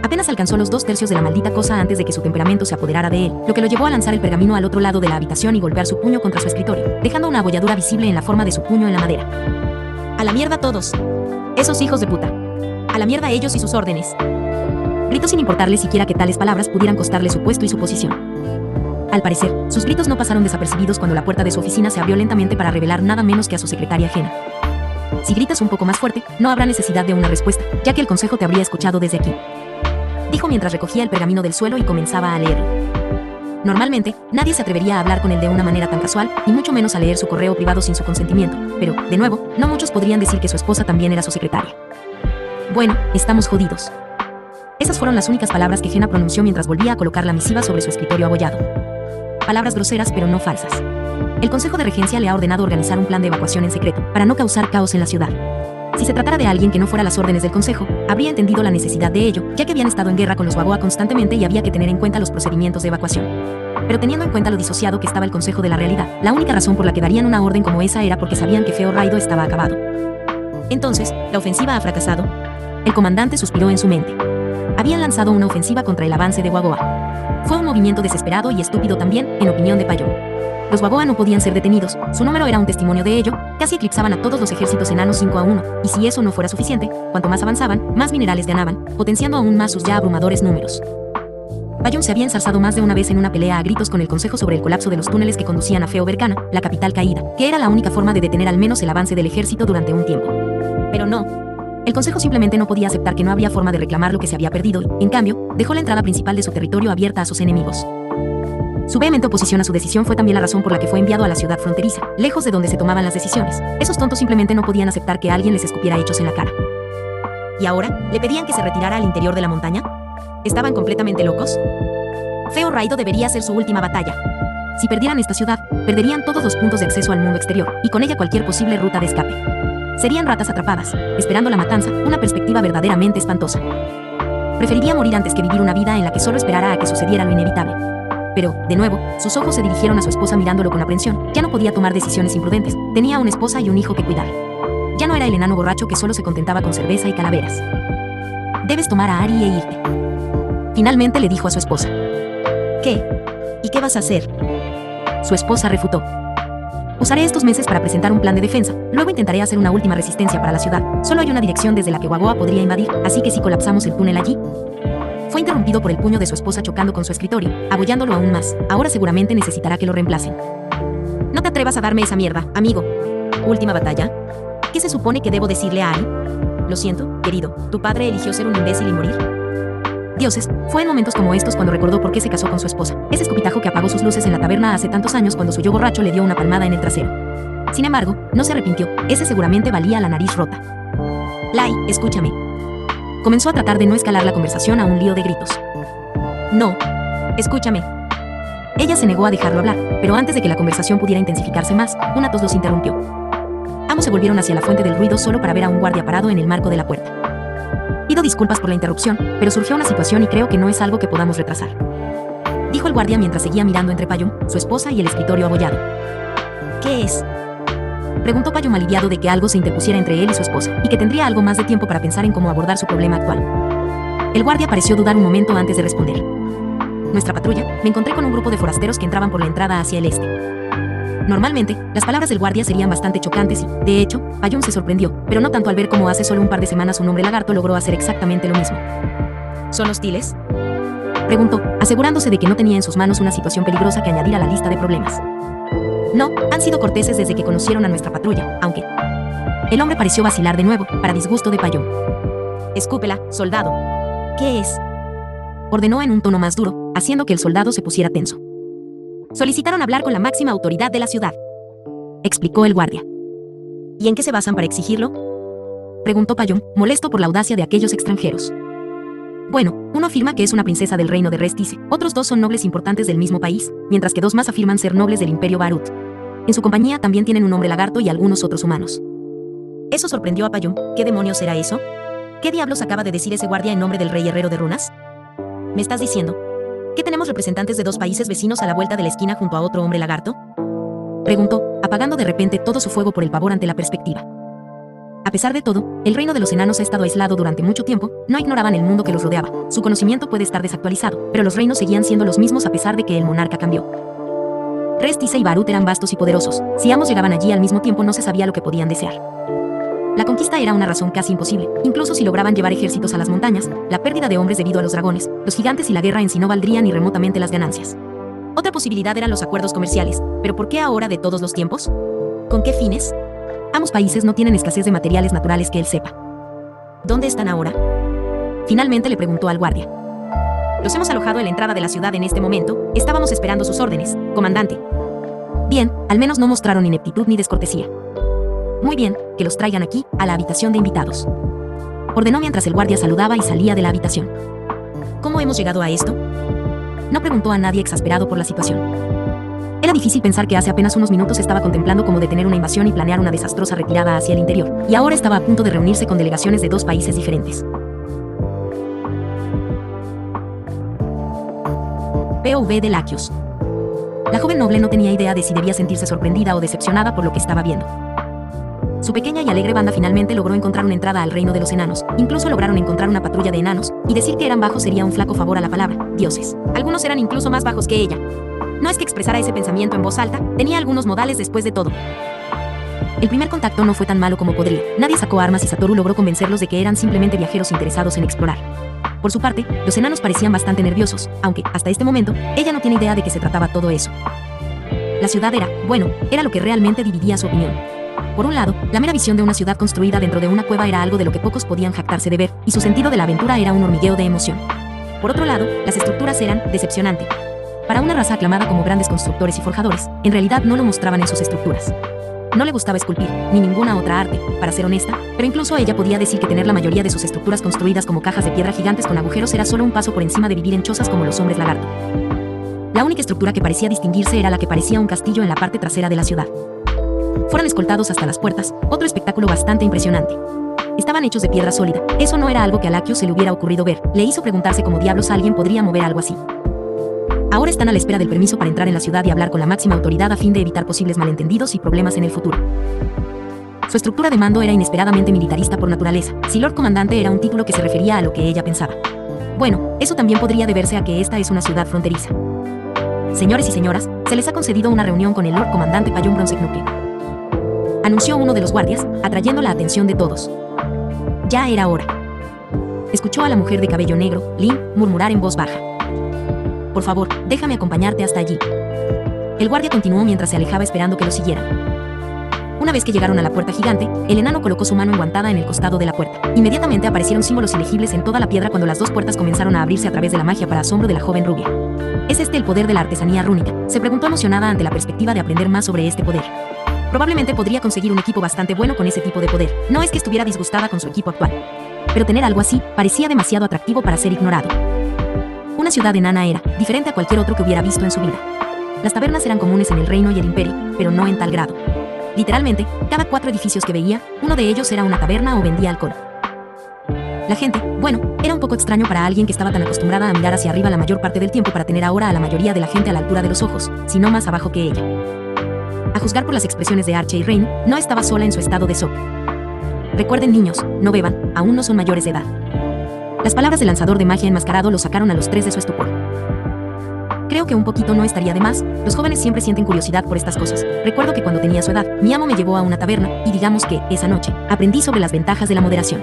Apenas alcanzó los 2/3 de la maldita cosa antes de que su temperamento se apoderara de él, lo que lo llevó a lanzar el pergamino al otro lado de la habitación y golpear su puño contra su escritorio, dejando una abolladura visible en la forma de su puño en la madera. ¡A la mierda todos! ¡Esos hijos de puta! ¡A la mierda ellos y sus órdenes! Gritó sin importarle siquiera que tales palabras pudieran costarle su puesto y su posición. Al parecer, sus gritos no pasaron desapercibidos cuando la puerta de su oficina se abrió lentamente para revelar nada menos que a su secretaria ajena. Si gritas un poco más fuerte, no habrá necesidad de una respuesta, ya que el consejo te habría escuchado desde aquí. Dijo mientras recogía el pergamino del suelo y comenzaba a leerlo. Normalmente, nadie se atrevería a hablar con él de una manera tan casual, y mucho menos a leer su correo privado sin su consentimiento, pero, de nuevo, no muchos podrían decir que su esposa también era su secretaria. Bueno, estamos jodidos. Esas fueron las únicas palabras que Jenna pronunció mientras volvía a colocar la misiva sobre su escritorio abollado. Palabras groseras pero no falsas. El Consejo de Regencia le ha ordenado organizar un plan de evacuación en secreto, para no causar caos en la ciudad. Si se tratara de alguien que no fuera a las órdenes del Consejo, habría entendido la necesidad de ello, ya que habían estado en guerra con los Wagoa constantemente y había que tener en cuenta los procedimientos de evacuación. Pero teniendo en cuenta lo disociado que estaba el Consejo de la realidad, la única razón por la que darían una orden como esa era porque sabían que Feo Raido estaba acabado. Entonces, ¿la ofensiva ha fracasado? El comandante suspiró en su mente. Habían lanzado una ofensiva contra el avance de Wagoa. Fue un movimiento desesperado y estúpido también, en opinión de Bayon. Los Wagoa no podían ser detenidos, su número era un testimonio de ello, casi eclipsaban a todos los ejércitos enanos 5-1, y si eso no fuera suficiente, cuanto más avanzaban, más minerales ganaban, potenciando aún más sus ya abrumadores números. Bayon se había ensarzado más de una vez en una pelea a gritos con el Consejo sobre el colapso de los túneles que conducían a Feo Vercana, la capital caída, que era la única forma de detener al menos el avance del ejército durante un tiempo. Pero no. El Consejo simplemente no podía aceptar que no habría forma de reclamar lo que se había perdido y, en cambio, dejó la entrada principal de su territorio abierta a sus enemigos. Su vehemente oposición a su decisión fue también la razón por la que fue enviado a la ciudad fronteriza, lejos de donde se tomaban las decisiones. Esos tontos simplemente no podían aceptar que alguien les escupiera hechos en la cara. ¿Y ahora? ¿Le pedían que se retirara al interior de la montaña? ¿Estaban completamente locos? Feo Raido debería ser su última batalla. Si perdieran esta ciudad, perderían todos los puntos de acceso al mundo exterior, y con ella cualquier posible ruta de escape. Serían ratas atrapadas, esperando la matanza, una perspectiva verdaderamente espantosa. Preferiría morir antes que vivir una vida en la que solo esperara a que sucediera lo inevitable. Pero, de nuevo, sus ojos se dirigieron a su esposa mirándolo con aprensión. Ya no podía tomar decisiones imprudentes. Tenía una esposa y un hijo que cuidar. Ya no era el enano borracho que solo se contentaba con cerveza y calaveras. Debes tomar a Ari e irte. Finalmente le dijo a su esposa. ¿Qué? ¿Y qué vas a hacer? Su esposa refutó. Usaré estos meses para presentar un plan de defensa, luego intentaré hacer una última resistencia para la ciudad. Solo hay una dirección desde la que Wagoa podría invadir, así que si colapsamos el túnel allí... Fue interrumpido por el puño de su esposa chocando con su escritorio, abollándolo aún más. Ahora seguramente necesitará que lo reemplacen. No te atrevas a darme esa mierda, amigo. ¿Última batalla? ¿Qué se supone que debo decirle a Ari? Lo siento, querido, ¿tu padre eligió ser un imbécil y morir? Dioses, fue en momentos como estos cuando recordó por qué se casó con su esposa. Ese escupitajo que apagó sus luces en la taberna hace tantos años cuando su yo borracho le dio una palmada en el trasero. Sin embargo, no se arrepintió, ese seguramente valía la nariz rota. Lai, escúchame. Comenzó a tratar de no escalar la conversación a un lío de gritos. No. Escúchame. Ella se negó a dejarlo hablar, pero antes de que la conversación pudiera intensificarse más, una tos los interrumpió. Ambos se volvieron hacia la fuente del ruido solo para ver a un guardia parado en el marco de la puerta. Pido disculpas por la interrupción, pero surgió una situación y creo que no es algo que podamos retrasar, dijo el guardia mientras seguía mirando entre Payum, su esposa y el escritorio abollado. ¿Qué es?, preguntó Payum aliviado de que algo se interpusiera entre él y su esposa, y que tendría algo más de tiempo para pensar en cómo abordar su problema actual. El guardia pareció dudar un momento antes de responder. Nuestra patrulla, me encontré con un grupo de forasteros que entraban por la entrada hacia el este. Normalmente, las palabras del guardia serían bastante chocantes y, de hecho, Payum se sorprendió, pero no tanto al ver cómo hace solo un par de semanas un hombre lagarto logró hacer exactamente lo mismo. ¿Son hostiles?, preguntó, asegurándose de que no tenía en sus manos una situación peligrosa que añadir a la lista de problemas. No, han sido corteses desde que conocieron a nuestra patrulla, aunque... El hombre pareció vacilar de nuevo, para disgusto de Payum. Escúpela, soldado. ¿Qué es?, ordenó en un tono más duro, haciendo que el soldado se pusiera tenso. Solicitaron hablar con la máxima autoridad de la ciudad, explicó el guardia. ¿Y en qué se basan para exigirlo?, preguntó Payum, molesto por la audacia de aquellos extranjeros. Bueno, uno afirma que es una princesa del reino de Restice, otros dos son nobles importantes del mismo país, mientras que dos más afirman ser nobles del imperio Barut. En su compañía también tienen un hombre lagarto y algunos otros humanos. Eso sorprendió a Payum. ¿Qué demonios era eso? ¿Qué diablos acaba de decir ese guardia en nombre del rey herrero de runas? ¿Me estás diciendo que tenemos representantes de dos países vecinos a la vuelta de la esquina junto a otro hombre lagarto?, preguntó, apagando de repente todo su fuego por el pavor ante la perspectiva. A pesar de todo, el reino de los enanos ha estado aislado durante mucho tiempo, no ignoraban el mundo que los rodeaba, su conocimiento puede estar desactualizado, pero los reinos seguían siendo los mismos a pesar de que el monarca cambió. Restice y Barut eran vastos y poderosos, si ambos llegaban allí al mismo tiempo no se sabía lo que podían desear. La conquista era una razón casi imposible, incluso si lograban llevar ejércitos a las montañas, la pérdida de hombres debido a los dragones, los gigantes y la guerra en sí no valdrían ni remotamente las ganancias. Otra posibilidad eran los acuerdos comerciales, pero ¿por qué ahora de todos los tiempos? ¿Con qué fines? Ambos países no tienen escasez de materiales naturales que él sepa. ¿Dónde están ahora?, finalmente le preguntó al guardia. Los hemos alojado en la entrada de la ciudad en este momento, estábamos esperando sus órdenes, comandante. Bien, al menos no mostraron ineptitud ni descortesía. Muy bien, que los traigan aquí, a la habitación de invitados, ordenó mientras el guardia saludaba y salía de la habitación. ¿Cómo hemos llegado a esto?, no preguntó a nadie exasperado por la situación. Era difícil pensar que hace apenas unos minutos estaba contemplando cómo detener una invasión y planear una desastrosa retirada hacia el interior, y ahora estaba a punto de reunirse con delegaciones de dos países diferentes. POV de Laquios. La joven noble no tenía idea de si debía sentirse sorprendida o decepcionada por lo que estaba viendo. Su pequeña y alegre banda finalmente logró encontrar una entrada al reino de los enanos, incluso lograron encontrar una patrulla de enanos, y decir que eran bajos sería un flaco favor a la palabra, dioses. Algunos eran incluso más bajos que ella. No es que expresara ese pensamiento en voz alta, tenía algunos modales después de todo. El primer contacto no fue tan malo como podría, nadie sacó armas y Satoru logró convencerlos de que eran simplemente viajeros interesados en explorar. Por su parte, los enanos parecían bastante nerviosos, aunque, hasta este momento, ella no tiene idea de qué se trataba todo eso. La ciudad era lo que realmente dividía su opinión. Por un lado, la mera visión de una ciudad construida dentro de una cueva era algo de lo que pocos podían jactarse de ver, y su sentido de la aventura era un hormigueo de emoción. Por otro lado, las estructuras eran decepcionante. Para una raza aclamada como grandes constructores y forjadores, en realidad no lo mostraban en sus estructuras. No le gustaba esculpir, ni ninguna otra arte, para ser honesta, pero incluso ella podía decir que tener la mayoría de sus estructuras construidas como cajas de piedra gigantes con agujeros era solo un paso por encima de vivir en chozas como los hombres lagarto. La única estructura que parecía distinguirse era la que parecía un castillo en la parte trasera de la ciudad. Fueron escoltados hasta las puertas, otro espectáculo bastante impresionante. Estaban hechos de piedra sólida, eso no era algo que a Laquios se le hubiera ocurrido ver, le hizo preguntarse cómo diablos alguien podría mover algo así. Ahora están a la espera del permiso para entrar en la ciudad y hablar con la máxima autoridad a fin de evitar posibles malentendidos y problemas en el futuro. Su estructura de mando era inesperadamente militarista por naturaleza, si Lord Comandante era un título que se refería a lo que ella pensaba. Bueno, eso también podría deberse a que esta es una ciudad fronteriza. Señores y señoras, se les ha concedido una reunión con el Lord Comandante Payum Bronsecnuke, anunció uno de los guardias, atrayendo la atención de todos. Ya era hora. Escuchó a la mujer de cabello negro, Lin, murmurar en voz baja. Por favor, déjame acompañarte hasta allí. El guardia continuó mientras se alejaba esperando que lo siguieran. Una vez que llegaron a la puerta gigante, el enano colocó su mano enguantada en el costado de la puerta. Inmediatamente aparecieron símbolos ilegibles en toda la piedra cuando las dos puertas comenzaron a abrirse a través de la magia para asombro de la joven rubia. ¿Es este el poder de la artesanía rúnica?, se preguntó emocionada ante la perspectiva de aprender más sobre este poder. Probablemente podría conseguir un equipo bastante bueno con ese tipo de poder. No es que estuviera disgustada con su equipo actual, pero tener algo así parecía demasiado atractivo para ser ignorado. Una ciudad enana era diferente a cualquier otro que hubiera visto en su vida. Las tabernas eran comunes en el reino y el imperio, pero no en tal grado. Literalmente, cada 4 edificios que veía, uno de ellos era una taberna o vendía alcohol. La gente, bueno, era un poco extraño para alguien que estaba tan acostumbrada a mirar hacia arriba la mayor parte del tiempo para tener ahora a la mayoría de la gente a la altura de los ojos, sino más abajo que ella. A juzgar por las expresiones de Archie y Rain, no estaba sola en su estado de shock. Recuerden, niños, no beban, aún no son mayores de edad. Las palabras del lanzador de magia enmascarado los sacaron a los 3 de su estupor. Creo que un poquito no estaría de más, los jóvenes siempre sienten curiosidad por estas cosas. Recuerdo que cuando tenía su edad, mi amo me llevó a una taberna, y digamos que, esa noche, aprendí sobre las ventajas de la moderación.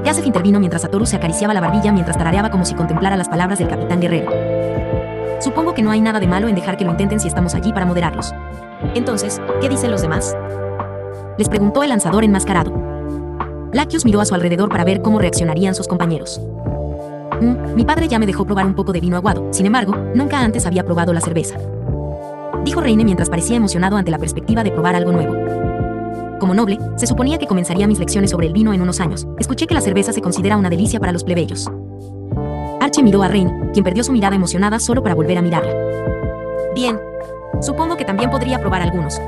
Gazef intervino mientras Satoru se acariciaba la barbilla mientras tarareaba como si contemplara las palabras del capitán guerrero. Supongo que no hay nada de malo en dejar que lo intenten si estamos allí para moderarlos. Entonces, ¿qué dicen los demás?, les preguntó el lanzador enmascarado. Laccius miró a su alrededor para ver cómo reaccionarían sus compañeros. Mi padre ya me dejó probar un poco de vino aguado, sin embargo, nunca antes había probado la cerveza, dijo Reine mientras parecía emocionado ante la perspectiva de probar algo nuevo. Como noble, se suponía que comenzaría mis lecciones sobre el vino en unos años. Escuché que la cerveza se considera una delicia para los plebeyos. Archie miró a Rain, quien perdió su mirada emocionada solo para volver a mirarla. Bien. Supongo que también podría probar algunos,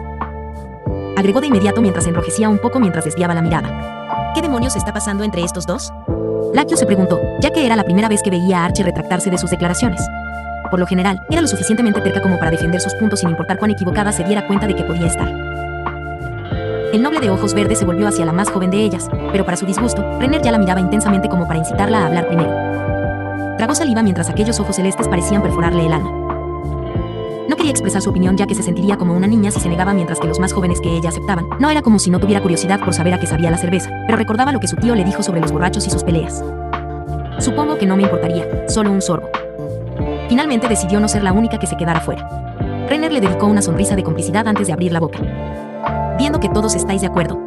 agregó de inmediato mientras enrojecía un poco mientras desviaba la mirada. ¿Qué demonios está pasando entre estos dos?, Laccius se preguntó, ya que era la primera vez que veía a Archie retractarse de sus declaraciones. Por lo general, era lo suficientemente terca como para defender sus puntos sin importar cuán equivocada se diera cuenta de que podía estar. El noble de ojos verdes se volvió hacia la más joven de ellas, pero para su disgusto, Renner ya la miraba intensamente como para incitarla a hablar primero. Tragó saliva mientras aquellos ojos celestes parecían perforarle el alma. No quería expresar su opinión ya que se sentiría como una niña si se negaba mientras que los más jóvenes que ella aceptaban. No era como si no tuviera curiosidad por saber a qué sabía la cerveza, pero recordaba lo que su tío le dijo sobre los borrachos y sus peleas. Supongo que no me importaría, solo un sorbo. Finalmente decidió no ser la única que se quedara fuera. Renner le dedicó una sonrisa de complicidad antes de abrir la boca. Viendo que todos estáis de acuerdo.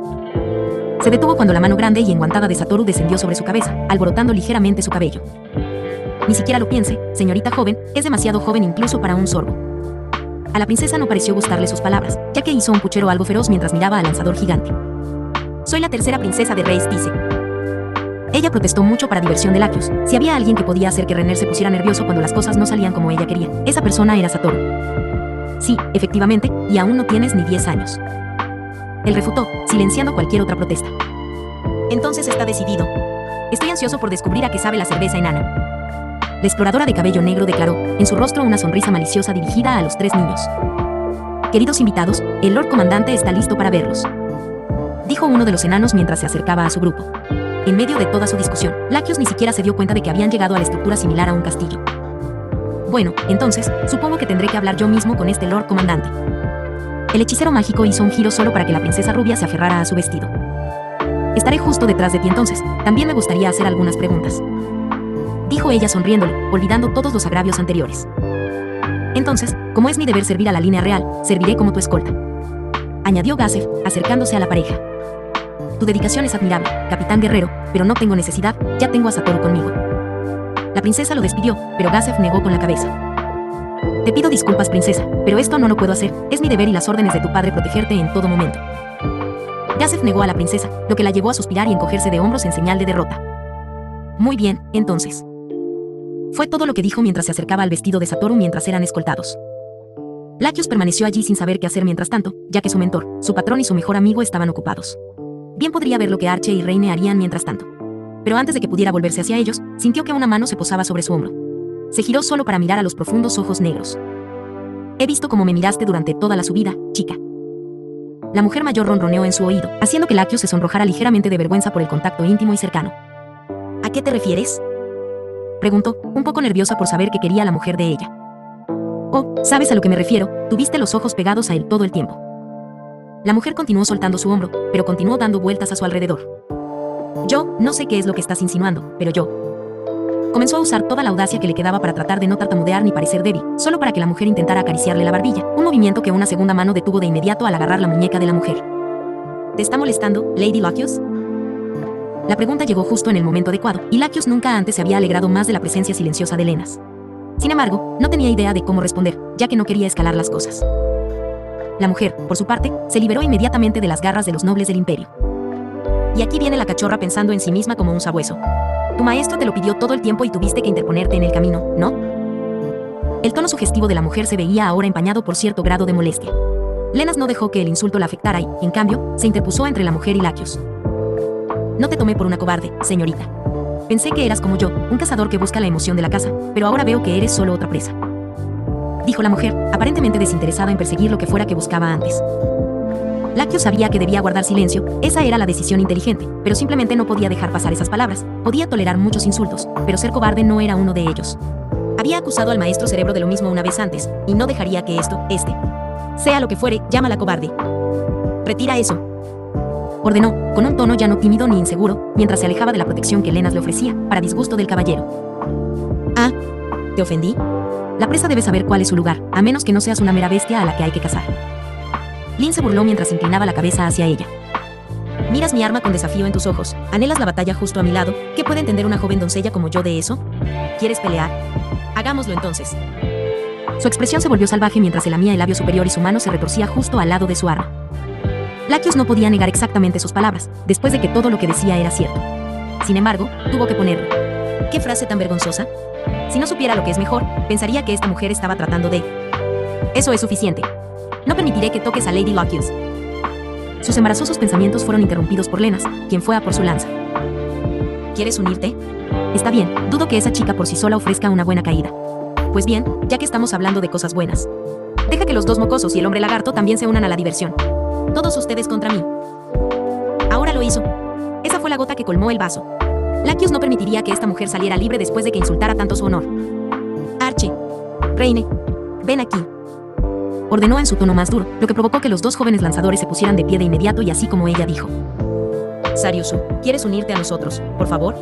Se detuvo cuando la mano grande y enguantada de Satoru descendió sobre su cabeza, alborotando ligeramente su cabello. Ni siquiera lo piense, señorita joven, es demasiado joven incluso para un sorbo. A la princesa no pareció gustarle sus palabras, ya que hizo un puchero algo feroz mientras miraba al lanzador gigante. Soy la tercera princesa de Reis, dice. Ella protestó mucho para diversión de Laccius. Si había alguien que podía hacer que Renner se pusiera nervioso cuando las cosas no salían como ella quería, esa persona era Satoru. Sí, efectivamente, y aún no tienes ni 10 años. Él refutó, silenciando cualquier otra protesta. Entonces está decidido. Estoy ansioso por descubrir a qué sabe la cerveza enana. La exploradora de cabello negro declaró, en su rostro una sonrisa maliciosa dirigida a los 3 niños. Queridos invitados, el Lord Comandante está listo para verlos, dijo uno de los enanos mientras se acercaba a su grupo. En medio de toda su discusión, Laccius ni siquiera se dio cuenta de que habían llegado a la estructura similar a un castillo. Bueno, entonces, supongo que tendré que hablar yo mismo con este Lord Comandante. El hechicero mágico hizo un giro solo para que la princesa rubia se aferrara a su vestido. Estaré justo detrás de ti entonces, también me gustaría hacer algunas preguntas, dijo ella sonriéndole, olvidando todos los agravios anteriores. Entonces, como es mi deber servir a la línea real, serviré como tu escolta, añadió Gazef, acercándose a la pareja. Tu dedicación es admirable, capitán guerrero, pero no tengo necesidad, ya tengo a Satoru conmigo. La princesa lo despidió, pero Gazef negó con la cabeza. Te pido disculpas, princesa, pero esto no lo puedo hacer, es mi deber y las órdenes de tu padre protegerte en todo momento. Gazef negó a la princesa, lo que la llevó a suspirar y encogerse de hombros en señal de derrota. Muy bien, entonces. Fue todo lo que dijo mientras se acercaba al vestido de Satoru mientras eran escoltados. Laccius permaneció allí sin saber qué hacer mientras tanto, ya que su mentor, su patrón y su mejor amigo estaban ocupados. Bien podría ver lo que Archie y Reine harían mientras tanto. Pero antes de que pudiera volverse hacia ellos, sintió que una mano se posaba sobre su hombro. Se giró solo para mirar a los profundos ojos negros. He visto cómo me miraste durante toda la subida, chica. La mujer mayor ronroneó en su oído, haciendo que Laccius se sonrojara ligeramente de vergüenza por el contacto íntimo y cercano. ¿A qué te refieres?, preguntó, un poco nerviosa por saber qué quería la mujer de ella. Oh, ¿sabes a lo que me refiero? Tuviste los ojos pegados a él todo el tiempo. La mujer continuó soltando su hombro, pero continuó dando vueltas a su alrededor. Yo, no sé qué es lo que estás insinuando, pero yo. Comenzó a usar toda la audacia que le quedaba para tratar de no tartamudear ni parecer débil, solo para que la mujer intentara acariciarle la barbilla, un movimiento que una segunda mano detuvo de inmediato al agarrar la muñeca de la mujer. ¿Te está molestando, Lady Laccius?, la pregunta llegó justo en el momento adecuado, y Laccius nunca antes se había alegrado más de la presencia silenciosa de Lenas. Sin embargo, no tenía idea de cómo responder, ya que no quería escalar las cosas. La mujer, por su parte, se liberó inmediatamente de las garras de los nobles del imperio. Y aquí viene la cachorra pensando en sí misma como un sabueso. Tu maestro te lo pidió todo el tiempo y tuviste que interponerte en el camino, ¿no? El tono sugestivo de la mujer se veía ahora empañado por cierto grado de molestia. Lenas no dejó que el insulto la afectara y, en cambio, se interpuso entre la mujer y Laquios. No te tomé por una cobarde, señorita. Pensé que eras como yo, un cazador que busca la emoción de la caza, pero ahora veo que eres solo otra presa. Dijo la mujer, aparentemente desinteresada en perseguir lo que fuera que buscaba antes. Laquios sabía que debía guardar silencio, esa era la decisión inteligente, pero simplemente no podía dejar pasar esas palabras. Podía tolerar muchos insultos, pero ser cobarde no era uno de ellos. Había acusado al maestro Cerebro de lo mismo una vez antes, y no dejaría que esto, sea lo que fuere, llámala cobarde. Retira eso. Ordenó, con un tono ya no tímido ni inseguro, mientras se alejaba de la protección que Lenas le ofrecía, para disgusto del caballero. Ah, ¿te ofendí? La presa debe saber cuál es su lugar, a menos que no seas una mera bestia a la que hay que cazar. Lin se burló mientras inclinaba la cabeza hacia ella. Miras mi arma con desafío en tus ojos, anhelas la batalla justo a mi lado, ¿qué puede entender una joven doncella como yo de eso? ¿Quieres pelear? Hagámoslo entonces. Su expresión se volvió salvaje mientras se lamía el labio superior y su mano se retorcía justo al lado de su arma. Laquios no podía negar exactamente sus palabras, después de que todo lo que decía era cierto. Sin embargo, tuvo que ponerlo. ¿Qué frase tan vergonzosa? Si no supiera lo que es mejor, pensaría que esta mujer estaba tratando de... Eso es suficiente. No permitiré que toques a Lady Laquios. Sus embarazosos pensamientos fueron interrumpidos por Lenas, quien fue a por su lanza. ¿Quieres unirte? Está bien, dudo que esa chica por sí sola ofrezca una buena caída. Pues bien, ya que estamos hablando de cosas buenas, deja que los dos mocosos y el hombre lagarto también se unan a la diversión. Todos ustedes contra mí. Ahora lo hizo. Esa fue la gota que colmó el vaso. Laquios no permitiría que esta mujer saliera libre después de que insultara tanto su honor. Archie, Reine, ven aquí. Ordenó en su tono más duro, lo que provocó que los dos jóvenes lanzadores se pusieran de pie de inmediato y así como ella dijo. Sariusu, ¿quieres unirte a nosotros, por favor?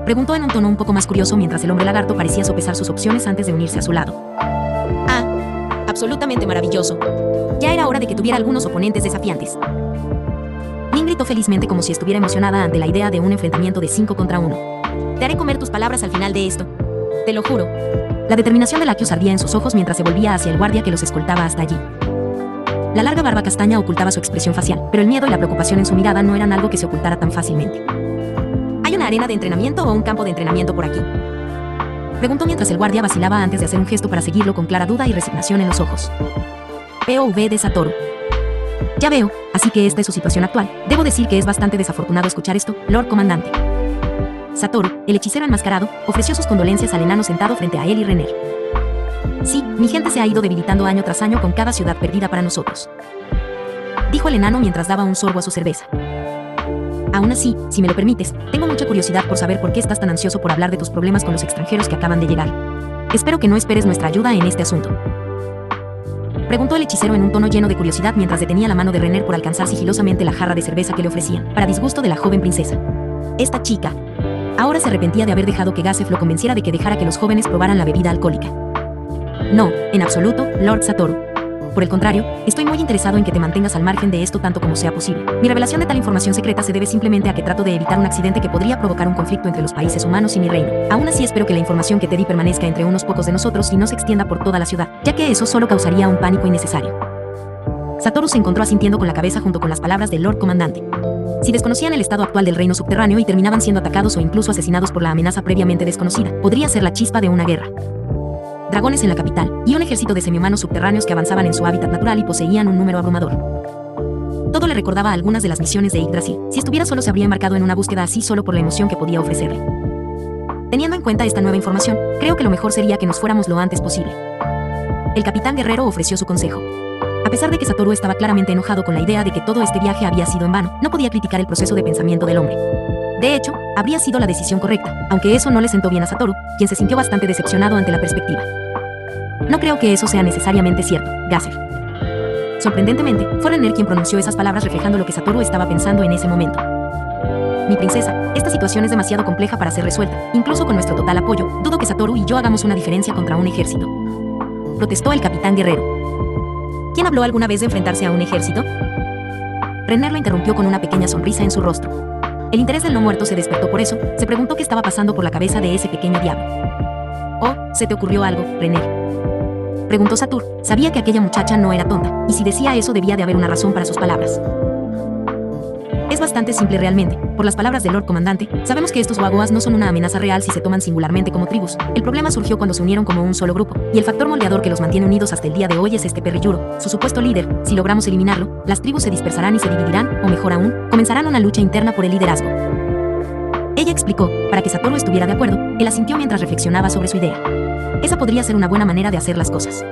Preguntó en un tono un poco más curioso mientras el hombre lagarto parecía sopesar sus opciones antes de unirse a su lado. Ah, absolutamente maravilloso. Ya era hora de que tuviera algunos oponentes desafiantes. Lin gritó felizmente como si estuviera emocionada ante la idea de un enfrentamiento de 5 contra 1. Te haré comer tus palabras al final de esto. Te lo juro. La determinación de Laquios ardía en sus ojos mientras se volvía hacia el guardia que los escoltaba hasta allí. La larga barba castaña ocultaba su expresión facial, pero el miedo y la preocupación en su mirada no eran algo que se ocultara tan fácilmente. ¿Hay una arena de entrenamiento o un campo de entrenamiento por aquí? Preguntó mientras el guardia vacilaba antes de hacer un gesto para seguirlo con clara duda y resignación en los ojos. POV de Satoru. Ya veo, así que esta es su situación actual. Debo decir que es bastante desafortunado escuchar esto, Lord Comandante. Satoru, el hechicero enmascarado, ofreció sus condolencias al enano sentado frente a él y Renner. Sí, mi gente se ha ido debilitando año tras año con cada ciudad perdida para nosotros. Dijo el enano mientras daba un sorbo a su cerveza. Aún así, si me lo permites, tengo mucha curiosidad por saber por qué estás tan ansioso por hablar de tus problemas con los extranjeros que acaban de llegar. Espero que no esperes nuestra ayuda en este asunto. Preguntó el hechicero en un tono lleno de curiosidad mientras detenía la mano de Renner por alcanzar sigilosamente la jarra de cerveza que le ofrecían, para disgusto de la joven princesa. Esta chica ahora se arrepentía de haber dejado que Gasef lo convenciera de que dejara que los jóvenes probaran la bebida alcohólica. No, en absoluto, Lord Satoru. Por el contrario, estoy muy interesado en que te mantengas al margen de esto tanto como sea posible. Mi revelación de tal información secreta se debe simplemente a que trato de evitar un accidente que podría provocar un conflicto entre los países humanos y mi reino. Aún así espero que la información que te di permanezca entre unos pocos de nosotros y no se extienda por toda la ciudad, ya que eso solo causaría un pánico innecesario. Satoru se encontró asintiendo con la cabeza junto con las palabras del Lord Comandante. Si desconocían el estado actual del reino subterráneo y terminaban siendo atacados o incluso asesinados por la amenaza previamente desconocida, podría ser la chispa de una guerra. Dragones en la capital, y un ejército de semihumanos subterráneos que avanzaban en su hábitat natural y poseían un número abrumador. Todo le recordaba a algunas de las misiones de Yggdrasil. Si estuviera solo se habría embarcado en una búsqueda así solo por la emoción que podía ofrecerle. Teniendo en cuenta esta nueva información, creo que lo mejor sería que nos fuéramos lo antes posible. El capitán guerrero ofreció su consejo. A pesar de que Satoru estaba claramente enojado con la idea de que todo este viaje había sido en vano, no podía criticar el proceso de pensamiento del hombre. De hecho, habría sido la decisión correcta, aunque eso no le sentó bien a Satoru, quien se sintió bastante decepcionado ante la perspectiva. No creo que eso sea necesariamente cierto, Gasef. Sorprendentemente, fue Renner quien pronunció esas palabras reflejando lo que Satoru estaba pensando en ese momento. Mi princesa, esta situación es demasiado compleja para ser resuelta, incluso con nuestro total apoyo, dudo que Satoru y yo hagamos una diferencia contra un ejército. Protestó el capitán guerrero. ¿Quién habló alguna vez de enfrentarse a un ejército? Renner lo interrumpió con una pequeña sonrisa en su rostro. El interés del no muerto se despertó por eso, se preguntó qué estaba pasando por la cabeza de ese pequeño diablo. «Oh, ¿se te ocurrió algo, Renner?», preguntó Satur. Sabía que aquella muchacha no era tonta, y si decía eso debía de haber una razón para sus palabras. Es bastante simple realmente, Por las palabras del Lord Comandante, sabemos que estos Wagoas no son una amenaza real si se toman singularmente como tribus. El problema surgió cuando se unieron como un solo grupo, y el factor moldeador que los mantiene unidos hasta el día de hoy es este Perryuro, su supuesto líder. Si logramos eliminarlo, las tribus se dispersarán y se dividirán, o mejor aún, comenzarán una lucha interna por el liderazgo. Ella explicó, para que Satoru estuviera de acuerdo, él asintió mientras reflexionaba sobre su idea. Esa podría ser una buena manera de hacer las cosas.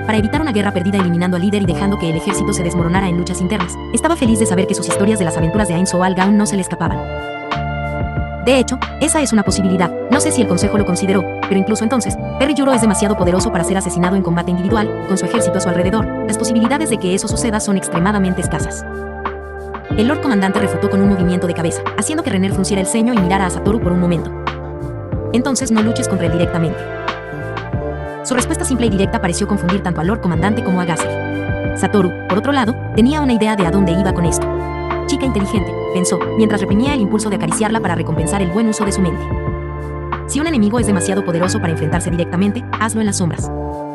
Para evitar una guerra perdida eliminando al líder y dejando que el ejército se desmoronara en luchas internas, estaba feliz de saber que sus historias de las aventuras de Ain Soal Gaon no se le escapaban. De hecho, esa es una posibilidad. No sé si el consejo lo consideró, pero incluso entonces, Perryuro es demasiado poderoso para ser asesinado en combate individual, con su ejército a su alrededor. Las posibilidades de que eso suceda son extremadamente escasas. El Lord Comandante refutó con un movimiento de cabeza, haciendo que Renner frunciera el ceño y mirara a Satoru por un momento. Entonces no luches contra él directamente. Su respuesta simple y directa pareció confundir tanto al Lord Comandante como a Gasser. Satoru, por otro lado, tenía una idea de a dónde iba con esto. Chica inteligente, pensó, mientras reprimía el impulso de acariciarla para recompensar el buen uso de su mente. Si un enemigo es demasiado poderoso para enfrentarse directamente, hazlo en las sombras.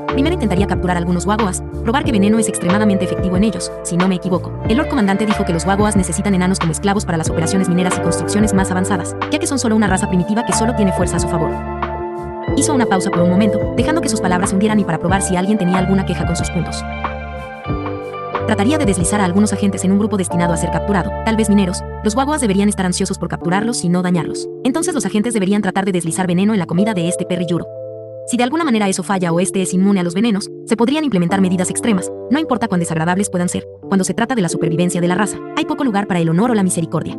Primero intentaría capturar algunos Wagoas, probar que veneno es extremadamente efectivo en ellos, si no me equivoco. El Lord Comandante dijo que los Wagoas necesitan enanos como esclavos para las operaciones mineras y construcciones más avanzadas, ya que son solo una raza primitiva que solo tiene fuerza a su favor. Hizo una pausa por un momento, dejando que sus palabras hundieran y para probar si alguien tenía alguna queja con sus puntos. Trataría de deslizar a algunos agentes en un grupo destinado a ser capturado, tal vez mineros. Los Wagoas deberían estar ansiosos por capturarlos y no dañarlos. Entonces los agentes deberían tratar de deslizar veneno en la comida de este Perryuro. Si de alguna manera eso falla o este es inmune a los venenos, se podrían implementar medidas extremas, no importa cuán desagradables puedan ser. Cuando se trata de la supervivencia de la raza, hay poco lugar para el honor o la misericordia.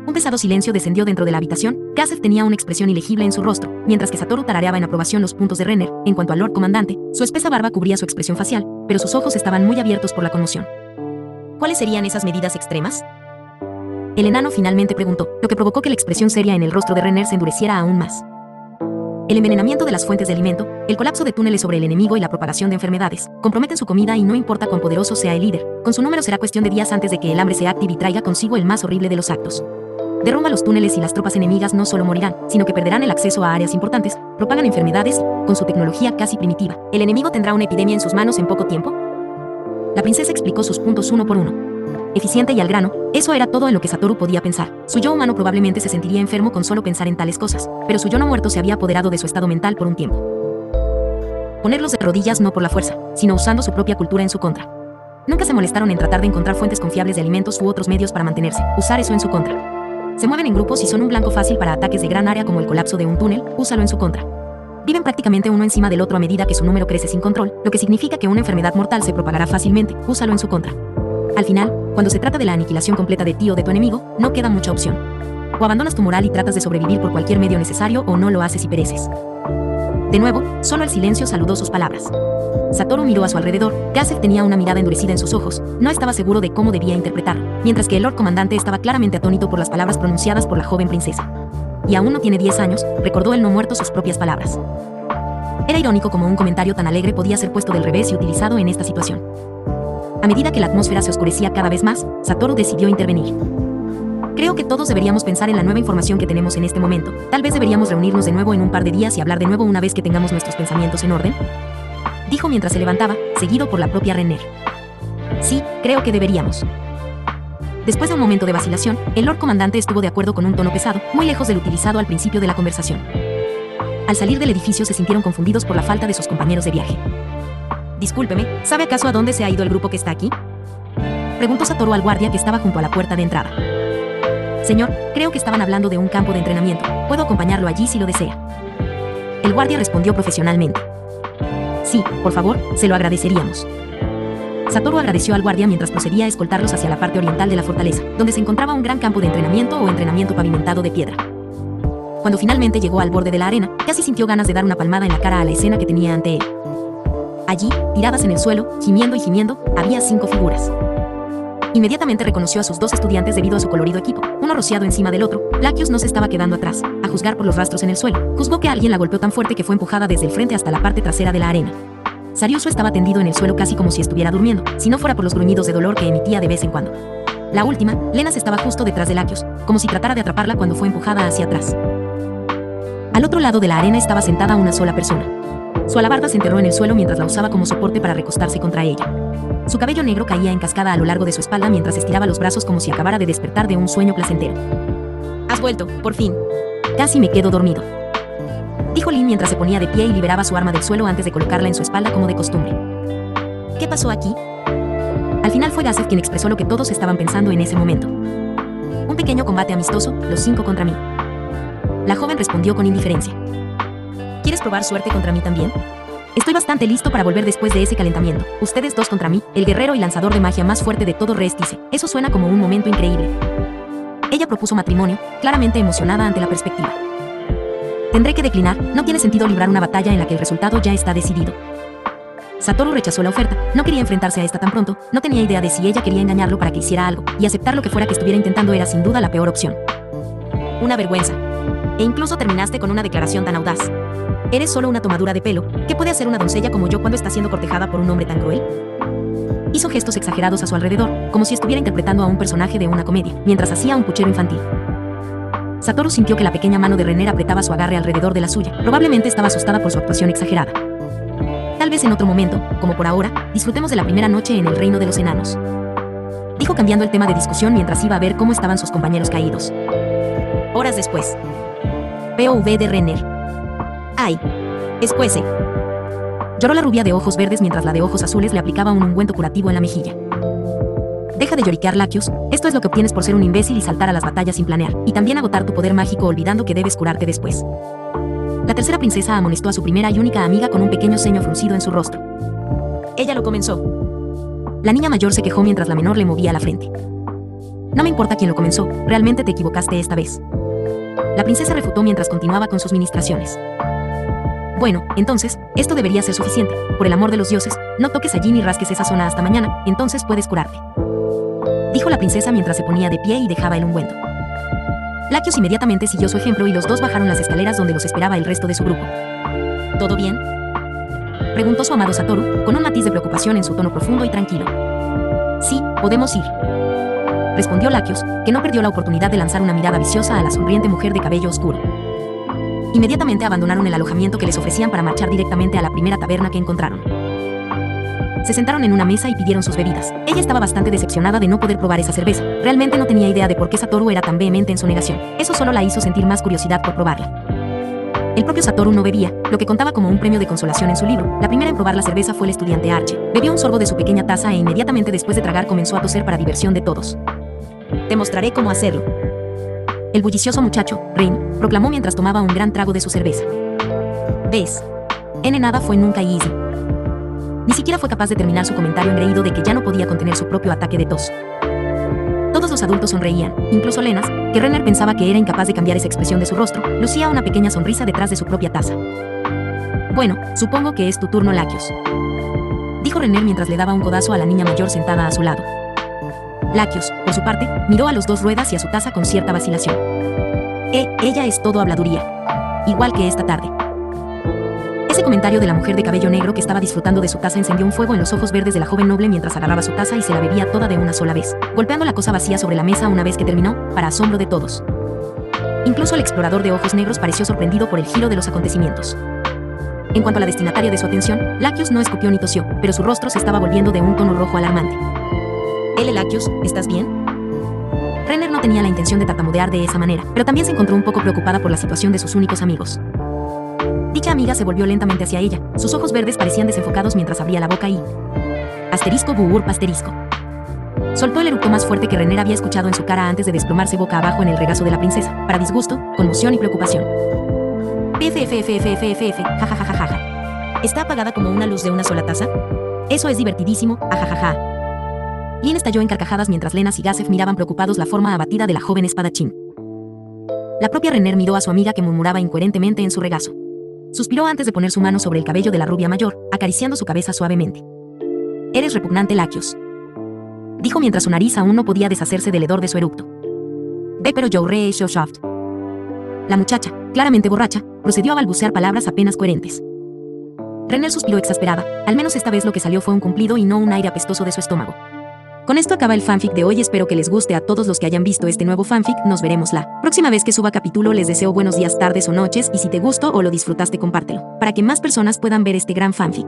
Un pesado silencio descendió dentro de la habitación. Gasef tenía una expresión ilegible en su rostro, mientras que Satoru tarareaba en aprobación los puntos de Renner. En cuanto al Lord Comandante, su espesa barba cubría su expresión facial, pero sus ojos estaban muy abiertos por la conmoción. ¿Cuáles serían esas medidas extremas? El enano finalmente preguntó, lo que provocó que la expresión seria en el rostro de Renner se endureciera aún más. El envenenamiento de las fuentes de alimento, el colapso de túneles sobre el enemigo y la propagación de enfermedades comprometen su comida y no importa cuán poderoso sea el líder, con su número será cuestión de días antes de que el hambre se active y traiga consigo el más horrible de los actos. Derrumba los túneles y las tropas enemigas no solo morirán, sino que perderán el acceso a áreas importantes, propagan enfermedades, con su tecnología casi primitiva. ¿El enemigo tendrá una epidemia en sus manos en poco tiempo? La princesa explicó sus puntos uno por uno. Eficiente y al grano, eso era todo en lo que Satoru podía pensar. Su yo humano probablemente se sentiría enfermo con solo pensar en tales cosas, pero su yo no muerto se había apoderado de su estado mental por un tiempo. Ponerlos de rodillas no por la fuerza, sino usando su propia cultura en su contra. Nunca se molestaron en tratar de encontrar fuentes confiables de alimentos u otros medios para mantenerse, usar eso en su contra. Se mueven en grupos y son un blanco fácil para ataques de gran área como el colapso de un túnel, úsalo en su contra. Viven prácticamente uno encima del otro a medida que su número crece sin control, lo que significa que una enfermedad mortal se propagará fácilmente, úsalo en su contra. Al final, cuando se trata de la aniquilación completa de ti o de tu enemigo, no queda mucha opción. O abandonas tu moral y tratas de sobrevivir por cualquier medio necesario o no lo haces y pereces. De nuevo, solo el silencio saludó sus palabras. Satoru miró a su alrededor. Gasef tenía una mirada endurecida en sus ojos. No estaba seguro de cómo debía interpretarlo, mientras que el Lord Comandante estaba claramente atónito por las palabras pronunciadas por la joven princesa. Y aún no tiene 10 años, recordó el no muerto sus propias palabras. Era irónico como un comentario tan alegre podía ser puesto del revés y utilizado en esta situación. A medida que la atmósfera se oscurecía cada vez más, Satoru decidió intervenir. Creo que todos deberíamos pensar en la nueva información que tenemos en este momento. Tal vez deberíamos reunirnos de nuevo en un par de días y hablar de nuevo una vez que tengamos nuestros pensamientos en orden, dijo mientras se levantaba, seguido por la propia Renner. Sí, creo que deberíamos. Después de un momento de vacilación, el Lord Comandante estuvo de acuerdo con un tono pesado, muy lejos del utilizado al principio de la conversación. Al salir del edificio se sintieron confundidos por la falta de sus compañeros de viaje. Discúlpeme, ¿sabe acaso a dónde se ha ido el grupo que está aquí? Preguntó Satoru al guardia que estaba junto a la puerta de entrada. Señor, creo que estaban hablando de un campo de entrenamiento. Puedo acompañarlo allí si lo desea. El guardia respondió profesionalmente. Sí, por favor, se lo agradeceríamos. Satoru agradeció al guardia mientras procedía a escoltarlos hacia la parte oriental de la fortaleza, donde se encontraba un gran campo de entrenamiento o entrenamiento pavimentado de piedra. Cuando finalmente llegó al borde de la arena, casi sintió ganas de dar una palmada en la cara a la escena que tenía ante él. Allí, tiradas en el suelo, gimiendo y gimiendo, había 5 figuras. Inmediatamente reconoció a sus 2 estudiantes debido a su colorido equipo, uno rociado encima del otro. Lackius no se estaba quedando atrás, a juzgar por los rastros en el suelo. Juzgó que alguien la golpeó tan fuerte que fue empujada desde el frente hasta la parte trasera de la arena. Sariuso estaba tendido en el suelo casi como si estuviera durmiendo, si no fuera por los gruñidos de dolor que emitía de vez en cuando. La última, Lenas, estaba justo detrás de Lackius, como si tratara de atraparla cuando fue empujada hacia atrás. Al otro lado de la arena estaba sentada una sola persona. Su alabarda se enterró en el suelo mientras la usaba como soporte para recostarse contra ella. Su cabello negro caía en cascada a lo largo de su espalda mientras estiraba los brazos como si acabara de despertar de un sueño placentero. «Has vuelto, por fin. Casi me quedo dormido», dijo Lynn mientras se ponía de pie y liberaba su arma del suelo antes de colocarla en su espalda como de costumbre. «¿Qué pasó aquí?». Al final fue Gazeth quien expresó lo que todos estaban pensando en ese momento. «Un pequeño combate amistoso, los 5 contra mí». La joven respondió con indiferencia. «¿Quieres probar suerte contra mí también?». «Estoy bastante listo para volver después de ese calentamiento. Ustedes 2 contra mí, el guerrero y lanzador de magia más fuerte de todo Rest dice. Eso suena como un momento increíble». Ella propuso matrimonio, claramente emocionada ante la perspectiva. «Tendré que declinar, no tiene sentido librar una batalla en la que el resultado ya está decidido». Satoru rechazó la oferta, no quería enfrentarse a esta tan pronto, no tenía idea de si ella quería engañarlo para que hiciera algo, y aceptar lo que fuera que estuviera intentando era sin duda la peor opción. «Una vergüenza. E incluso terminaste con una declaración tan audaz. Eres solo una tomadura de pelo. ¿Qué puede hacer una doncella como yo cuando está siendo cortejada por un hombre tan cruel?». Hizo gestos exagerados a su alrededor, como si estuviera interpretando a un personaje de una comedia, mientras hacía un puchero infantil. Satoru sintió que la pequeña mano de Renner apretaba su agarre alrededor de la suya. Probablemente estaba asustada por su actuación exagerada. «Tal vez en otro momento, como por ahora, disfrutemos de la primera noche en el reino de los enanos», dijo cambiando el tema de discusión mientras iba a ver cómo estaban sus compañeros caídos. Horas después. POV de Renner. «Ay. Escuece». Lloró la rubia de ojos verdes mientras la de ojos azules le aplicaba un ungüento curativo en la mejilla. «Deja de lloriquear, Laccius. Esto es lo que obtienes por ser un imbécil y saltar a las batallas sin planear, y también agotar tu poder mágico olvidando que debes curarte después». La tercera princesa amonestó a su primera y única amiga con un pequeño ceño fruncido en su rostro. «Ella lo comenzó». La niña mayor se quejó mientras la menor le movía la frente. «No me importa quién lo comenzó, realmente te equivocaste esta vez». La princesa refutó mientras continuaba con sus ministraciones. «Bueno, entonces, esto debería ser suficiente. Por el amor de los dioses, no toques allí ni rasques esa zona hasta mañana, entonces puedes curarte», dijo la princesa mientras se ponía de pie y dejaba el ungüento. Laccius inmediatamente siguió su ejemplo y los dos bajaron las escaleras donde los esperaba el resto de su grupo. «¿Todo bien?», preguntó su amado Satoru, con un matiz de preocupación en su tono profundo y tranquilo. «Sí, podemos ir», respondió Laccius, que no perdió la oportunidad de lanzar una mirada viciosa a la sonriente mujer de cabello oscuro. Inmediatamente abandonaron el alojamiento que les ofrecían para marchar directamente a la primera taberna que encontraron. Se sentaron en una mesa y pidieron sus bebidas. Ella estaba bastante decepcionada de no poder probar esa cerveza. Realmente no tenía idea de por qué Satoru era tan vehemente en su negación. Eso solo la hizo sentir más curiosidad por probarla. El propio Satoru no bebía, lo que contaba como un premio de consolación en su libro. La primera en probar la cerveza fue el estudiante Archie. Bebió un sorbo de su pequeña taza e inmediatamente después de tragar comenzó a toser para diversión de todos. «Te mostraré cómo hacerlo», el bullicioso muchacho, Rain, proclamó mientras tomaba un gran trago de su cerveza. «¿Ves? Nada fue nunca easy». Ni siquiera fue capaz de terminar su comentario engreído de que ya no podía contener su propio ataque de tos. Todos los adultos sonreían, incluso Lenas, que Renner pensaba que era incapaz de cambiar esa expresión de su rostro, lucía una pequeña sonrisa detrás de su propia taza. «Bueno, supongo que es tu turno, Laccius», dijo Renner mientras le daba un codazo a la niña mayor sentada a su lado. Laccius, por su parte, miró a los dos ruedas y a su taza con cierta vacilación. Ella es todo habladuría. Igual que esta tarde». Ese comentario de la mujer de cabello negro que estaba disfrutando de su taza encendió un fuego en los ojos verdes de la joven noble mientras agarraba su taza y se la bebía toda de una sola vez, golpeando la cosa vacía sobre la mesa una vez que terminó, para asombro de todos. Incluso el explorador de ojos negros pareció sorprendido por el giro de los acontecimientos. En cuanto a la destinataria de su atención, Laccius no escupió ni tosió, pero su rostro se estaba volviendo de un tono rojo alarmante. «Laccius, ¿estás bien?». Renner no tenía la intención de tartamudear de esa manera, pero también se encontró un poco preocupada por la situación de sus únicos amigos. Dicha amiga se volvió lentamente hacia ella, sus ojos verdes parecían desenfocados mientras abría la boca y... *buurp*. Soltó el eructo más fuerte que Renner había escuchado en su cara antes de desplomarse boca abajo en el regazo de la princesa, para disgusto, conmoción y preocupación. Jajajajaja. ¿Está apagada como una luz de una sola taza? Eso es divertidísimo, ajajaja. Lynn estalló en carcajadas mientras Lenas y Gazeth miraban preocupados la forma abatida de la joven espadachín. La propia Renner miró a su amiga que murmuraba incoherentemente en su regazo. Suspiró antes de poner su mano sobre el cabello de la rubia mayor, acariciando su cabeza suavemente. «Eres repugnante, Laccius», dijo mientras su nariz aún no podía deshacerse del hedor de su eructo. «Ve pero yo re shaft». La muchacha, claramente borracha, procedió a balbucear palabras apenas coherentes. Renner suspiró exasperada, al menos esta vez lo que salió fue un cumplido y no un aire apestoso de su estómago. Con esto acaba el fanfic de hoy, espero que les guste a todos los que hayan visto este nuevo fanfic, nos veremos la próxima vez que suba capítulo, les deseo buenos días, tardes o noches y si te gustó o lo disfrutaste compártelo, para que más personas puedan ver este gran fanfic.